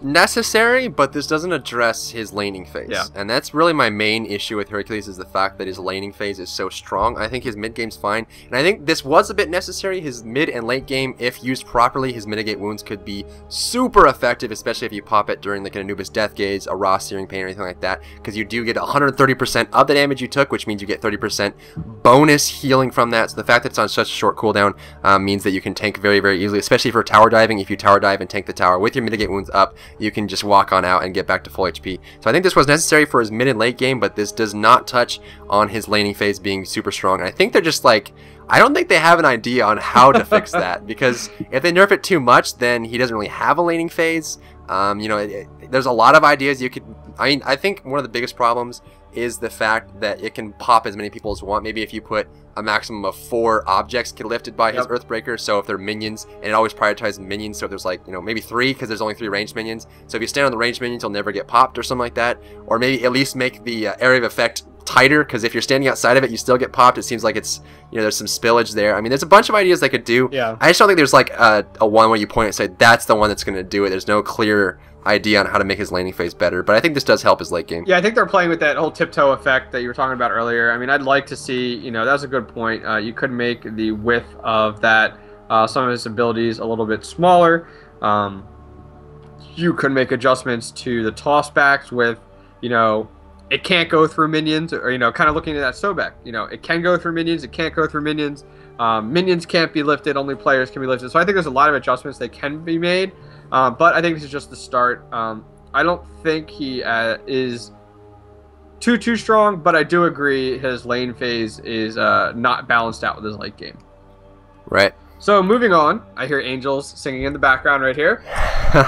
A: Necessary, but this doesn't address his laning phase.
B: Yeah.
A: And that's really my main issue with Hercules, is the fact that his laning phase is so strong. I think his mid game's fine, and I think this was a bit necessary. His mid and late game, if used properly, his mitigate wounds could be super effective, especially if you pop it during like an Anubis Death Gaze, a Raw Searing Pain, or anything like that, because you do get 130% of the damage you took, which means you get 30% bonus healing from that. So the fact that it's on such a short cooldown means that you can tank very, very easily, especially for tower diving. If you tower dive and tank the tower with your mitigate wounds up, you can just walk on out and get back to full HP. So I think this was necessary for his mid and late game, but this does not touch on his laning phase being super strong. And I think they're just like, I don't think they have an idea on how to fix that, because if they nerf it too much, then he doesn't really have a laning phase. You know, there's a lot of ideas you could... I mean, I think one of the biggest problems is the fact that it can pop as many people as you want. Maybe if you put a maximum of 4 objects get lifted by his Earthbreaker, so if they're minions, and it always prioritizes minions, so if there's like, you know, maybe 3, because there's only 3 ranged minions, so if you stand on the ranged minions, you'll never get popped or something like that, or maybe at least make the area of effect tighter, because if you're standing outside of it, you still get popped. It seems like it's, you know, there's some spillage there. I mean, there's a bunch of ideas they could do.
B: Yeah.
A: I just don't think there's like a one where you point and say, that's the one that's going to do it. There's no clear idea on how to make his laning phase better, but I think this does help his late game.
B: Yeah, I think they're playing with that whole tiptoe effect that you were talking about earlier. I mean, I'd like to see, you know, that's a good point. You could make the width of that, some of his abilities a little bit smaller. You could make adjustments to the tossbacks with, you know, it can't go through minions, or kind of looking at that Sobek. It can go through minions, it can't go through minions. Minions can't be lifted, only players can be lifted. So I think there's a lot of adjustments that can be made, but I think this is just the start. I don't think he is too strong, but I do agree his lane phase is not balanced out with his late game.
A: Right.
B: So moving on, I hear angels singing in the background right here.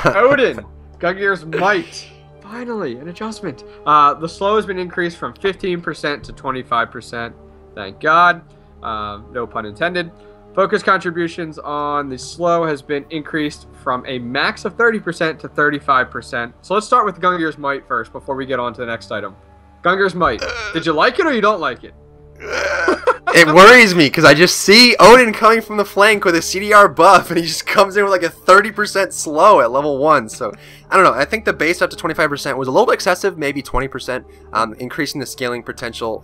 B: Odin, Gungnir's Might. Finally, an adjustment. The slow has been increased from 15% to 25%. Thank God. No pun intended. Focus contributions on the slow has been increased from a max of 30% to 35%. So let's start with Gungnir's Might first before we get on to the next item. Gungnir's Might. Did you like it or you don't like it?
A: It worries me because I just see Odin coming from the flank with a CDR buff, and he just comes in with like a 30% slow at level 1. So I don't know. I think the base up to 25% was a little bit excessive, maybe 20%. Increasing the scaling potential,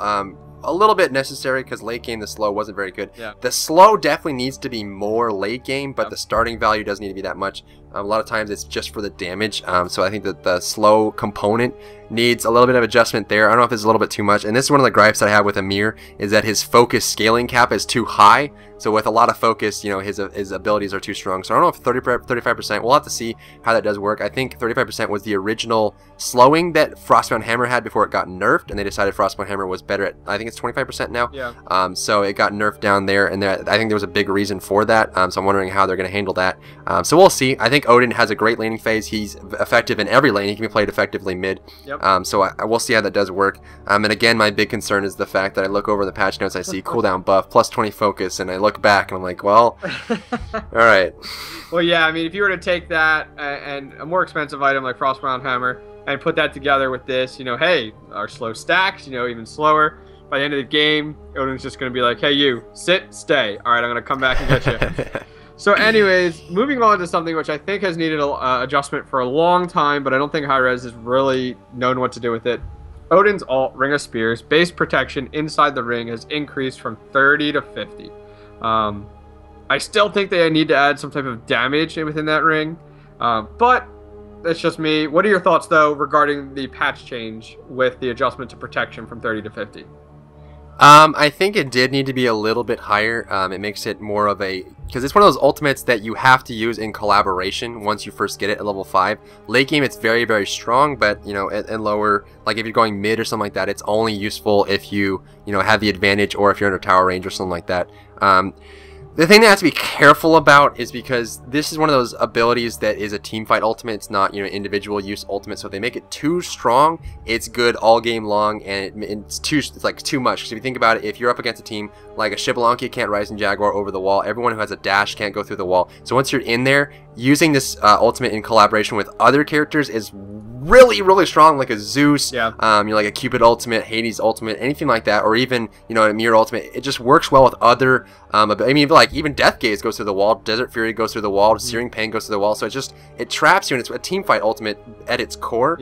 A: a little bit necessary because late game the slow wasn't very good.
B: Yeah.
A: The slow definitely needs to be more late game, but the starting value doesn't need to be that much. A lot of times it's just for the damage. So I think that the slow component needs a little bit of adjustment there. I don't know if it's a little bit too much. And this is one of the gripes that I have with Amir, is that his focus scaling cap is too high. So with a lot of focus, his abilities are too strong. So I don't know if 35%, we'll have to see how that does work. I think 35% was the original slowing that Frostbound Hammer had before it got nerfed, and they decided Frostbound Hammer was better at, I think it's 25% now.
B: Yeah.
A: So it got nerfed down there, and I think there was a big reason for that. So I'm wondering how they're going to handle that. So we'll see. I think Odin has a great laning phase. He's effective in every lane. He can be played effectively mid.
B: Yep.
A: So we'll see how that does work. And again, my big concern is the fact that I look over the patch notes, I see cooldown buff plus 20 focus, and I look back and I'm like, well, all right.
B: Well, yeah, I mean, if you were to take that and a more expensive item like Frostbound Hammer and put that together with this, hey, our slow stacks, even slower. By the end of the game, Odin's just going to be like, hey, you, sit, stay. All right, I'm going to come back and get you. So anyways, moving on to something which I think has needed adjustment for a long time, but I don't think Hi-Rez has really known what to do with it. Odin's alt, Ring of Spears, base protection inside the ring has increased from 30 to 50. I still think they need to add some type of damage within that ring, but that's just me. What are your thoughts, though, regarding the patch change with the adjustment to protection from 30 to 50?
A: I think it did need to be a little bit higher. It makes it more of a... because it's one of those ultimates that you have to use in collaboration once you first get it at level 5. Late game, it's very, very strong, but, at lower... like, if you're going mid or something like that, it's only useful if you, have the advantage or if you're under tower range or something like that. The thing that I have to be careful about is because this is one of those abilities that is a team fight ultimate. It's not, individual use ultimate. So if they make it too strong, it's good all game long, and it's like too much. Because if you think about it, if you're up against a team like a Shibalanki can't Rising Jaguar over the wall, everyone who has a dash can't go through the wall. So once you're in there, using this ultimate in collaboration with other characters is really, really strong, like a Zeus, like a Cupid ultimate, Hades ultimate, anything like that, or even, an Amir ultimate. It just works well with other, like even Death Gaze goes through the wall, Desert Fury goes through the wall, Searing Pain goes through the wall, so it traps you, and it's a team fight ultimate at its core.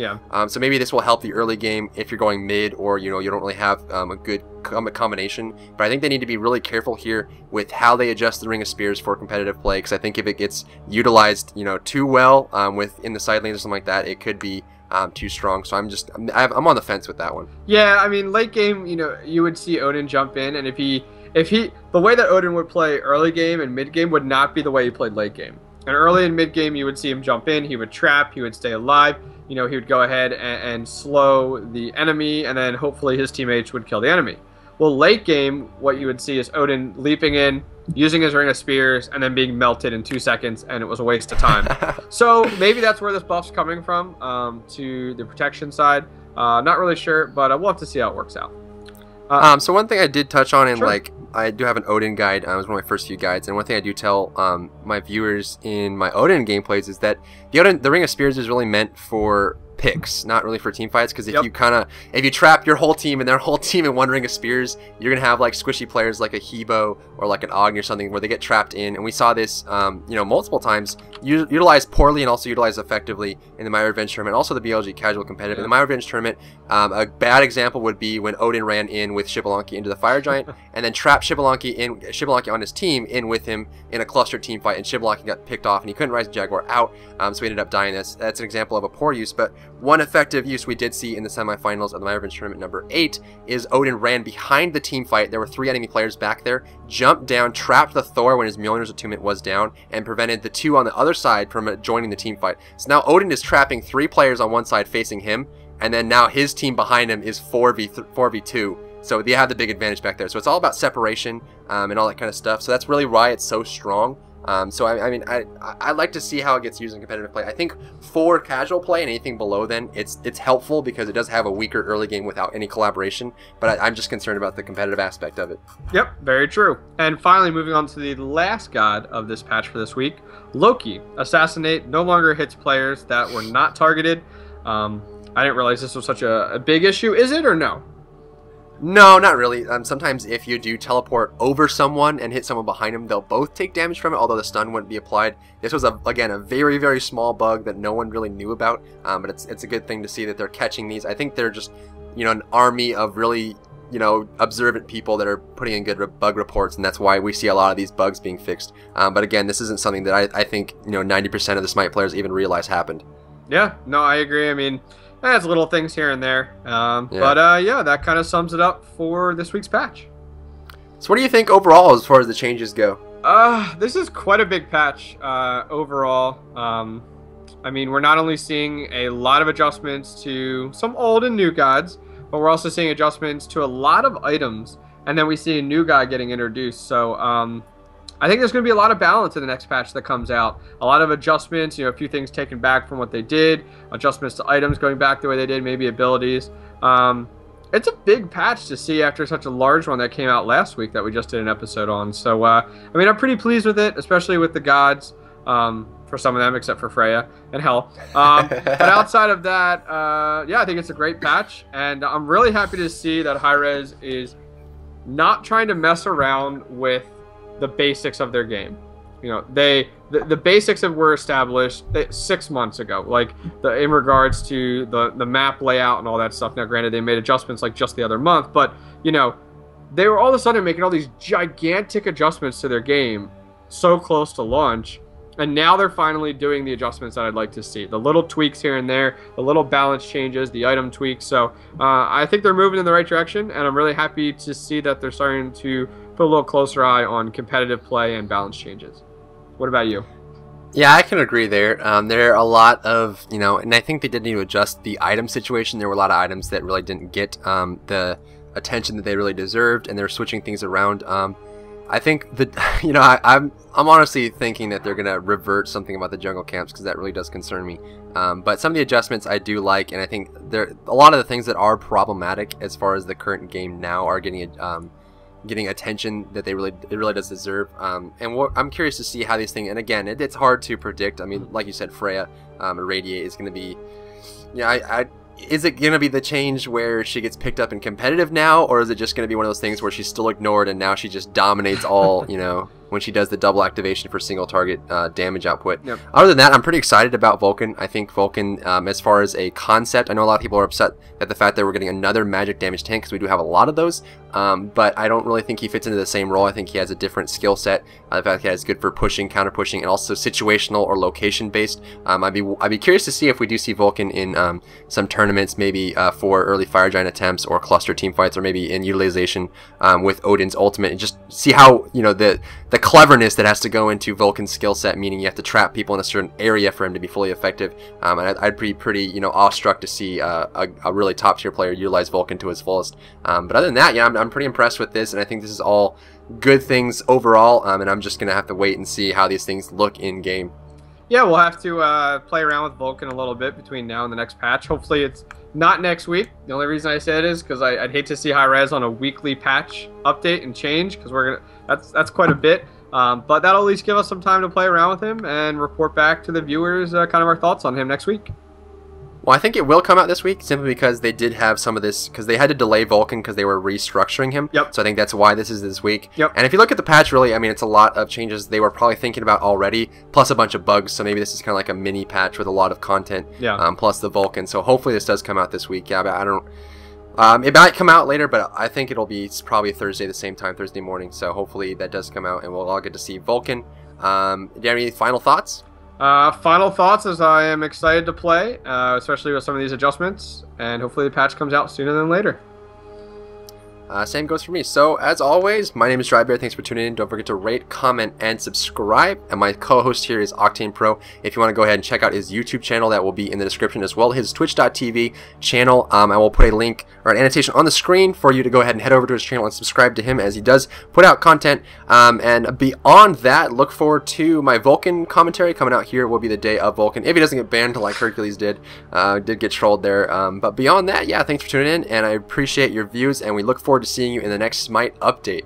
A: So maybe this will help the early game if you're going mid, or, you don't really have a good combination, but I think they need to be really careful here with how they adjust the Ring of Spears for competitive play, because I think if it gets utilized, too well in the side lanes or something like that, it could be too strong. So I'm on the fence with that one.
B: Yeah, I mean, late game, you would see Odin jump in, and if he the way that Odin would play early game and mid game would not be the way he played late game. And early and mid game, you would see him jump in, he would trap, he would stay alive, he would go ahead and slow the enemy, and then hopefully his teammates would kill the enemy. Well, late game, what you would see is Odin leaping in, using his Ring of Spears, and then being melted in 2 seconds, and it was a waste of time. So maybe that's where this buff's coming from, to the protection side. Not really sure, but we'll have to see how it works out.
A: So one thing I did touch on, and I do have an Odin guide. It was one of my first few guides, and one thing I do tell my viewers in my Odin gameplays is that the Ring of Spears is really meant for picks, not really for team fights, because if you trap your whole team and their whole team in one Ring of Spears, you're gonna have like squishy players like a Hebo or like an Agni or something where they get trapped in, and we saw this multiple times utilized poorly and also utilized effectively in the My Revenge tournament, also the BLG casual competitive. In the My Revenge tournament, a bad example would be when Odin ran in with Shibalanki into the Fire Giant and then trapped Shibalanki on his team in with him in a clustered team fight, and Shibalanki got picked off and he couldn't rise Jaguar out, so he ended up dying. That's an example of a poor use. But one effective use we did see in the semifinals of the Minor Events Tournament number 8 is Odin ran behind the team fight. There were 3 enemy players back there, jumped down, trapped the Thor when his Mjolnir's attunement was down, and prevented the 2 on the other side from joining the team fight. So now Odin is trapping 3 players on one side facing him, and then now his team behind him is 4v2. So they have the big advantage back there. So it's all about separation and all that kind of stuff. So that's really why it's so strong. So I mean, I like to see how it gets used in competitive play. I think for casual play and anything below then, it's helpful because it does have a weaker early game without any collaboration. But I'm just concerned about the competitive aspect of it.
B: Yep, very true. And finally, moving on to the last god of this patch for this week, Loki. Assassinate no longer hits players that were not targeted. I didn't realize this was such a big issue. Is it or no?
A: No, not really. Sometimes if you do teleport over someone and hit someone behind them, they'll both take damage from it, although the stun wouldn't be applied. This was, again, a very, very small bug that no one really knew about, but it's a good thing to see that they're catching these. I think they're just, an army of really, observant people that are putting in good bug reports, and that's why we see a lot of these bugs being fixed. But again, this isn't something that I think, 90% of the Smite players even realize happened.
B: Yeah, no, I agree. I mean, it's little things here and there. But yeah, that kind of sums it up for this week's patch.
A: So what do you think overall as far as the changes go?
B: This is quite a big patch overall. I mean, we're not only seeing a lot of adjustments to some old and new gods, but we're also seeing adjustments to a lot of items. And then we see a new god getting introduced. So I think there's going to be a lot of balance in the next patch that comes out. A lot of adjustments, a few things taken back from what they did, adjustments to items going back the way they did, maybe abilities. It's a big patch to see after such a large one that came out last week that we just did an episode on. So, I mean, I'm pretty pleased with it, especially with the gods, for some of them, except for Freya and Hel. But outside of that, yeah, I think it's a great patch. And I'm really happy to see that Hi-Rez is not trying to mess around with the basics of their game. The basics that were established 6 months ago, like in regards to the map layout and all that stuff. Now, granted, they made adjustments like just the other month, but they were all of a sudden making all these gigantic adjustments to their game so close to launch, and now they're finally doing the adjustments that I'd like to see. The little tweaks here and there, the little balance changes, the item tweaks. So I think they're moving in the right direction, and I'm really happy to see that they're starting to put a little closer eye on competitive play and balance changes. What about you?
A: Yeah, I can agree there. There are a lot of, and I think they did need to adjust the item situation. There were a lot of items that really didn't get the attention that they really deserved, and they're switching things around. I think that, I'm honestly thinking that they're going to revert something about the jungle camps, because that really does concern me. But some of the adjustments I do like, and I think a lot of the things that are problematic as far as the current game now are getting attention that it really does deserve. And I'm curious to see how these things, and again, it's hard to predict. I mean, like you said, Freya, Irradiate is going to be, is it going to be the change where she gets picked up in competitive now, or is it just going to be one of those things where she's still ignored and now she just dominates all, when she does the double activation for single target damage output?
B: Yep.
A: Other than that, I'm pretty excited about Vulcan. I think Vulcan, as far as a concept, I know a lot of people are upset at the fact that we're getting another magic damage tank, because we do have a lot of those, but I don't really think he fits into the same role. I think he has a different skill set. The fact that he's good for pushing, counter pushing, and also situational or location based. I'd be curious to see if we do see Vulcan in some tournaments, maybe for early Fire Giant attempts or cluster team fights, or maybe in utilization with Odin's ultimate, and just see how the cleverness that has to go into Vulcan's skill set, meaning you have to trap people in a certain area for him to be fully effective. And I'd be pretty awestruck to see a really top tier player utilize Vulcan to his fullest. But other than that, yeah, I'm pretty impressed with this, and I think this is all good things overall. And I'm just gonna have to wait and see how these things look in game.
B: Yeah, we'll have to play around with Vulcan a little bit between now and the next patch. Hopefully it's not next week. The only reason I say it is because I'd hate to see Hi-Rez on a weekly patch update and change, because that's quite a bit. But that'll at least give us some time to play around with him and report back to the viewers kind of our thoughts on him next week.
A: Well, I think it will come out this week, simply because they did have some of this, because they had to delay Vulcan because they were restructuring him.
B: Yep.
A: So I think that's why this is this week.
B: Yep.
A: And if you look at the patch, really, I mean, it's a lot of changes they were probably thinking about already, plus a bunch of bugs. So maybe this is kind of like a mini patch with a lot of content, plus the Vulcan. So hopefully this does come out this week. Yeah, but I don't... it might come out later, but I think it's probably Thursday the same time, Thursday morning. So hopefully that does come out, and we'll all get to see Vulcan. Do you have any final thoughts?
B: Final thoughts as I am excited to play, especially with some of these adjustments, and hopefully the patch comes out sooner than later.
A: Same goes for me. So, as always, my name is Drybear. Thanks for tuning in. Don't forget to rate, comment, and subscribe. And my co-host here is Octane Pro. If you want to go ahead and check out his YouTube channel, that will be in the description, as well as his twitch.tv channel. I will put a link or an annotation on the screen for you to go ahead and head over to his channel and subscribe to him, as he does put out content. And beyond that, look forward to my Vulcan commentary coming out here. Will be the day of Vulcan, if he doesn't get banned like Hercules did. Did get trolled there. But beyond that, yeah, thanks for tuning in, and I appreciate your views, and we look forward to seeing you in the next SMITE update.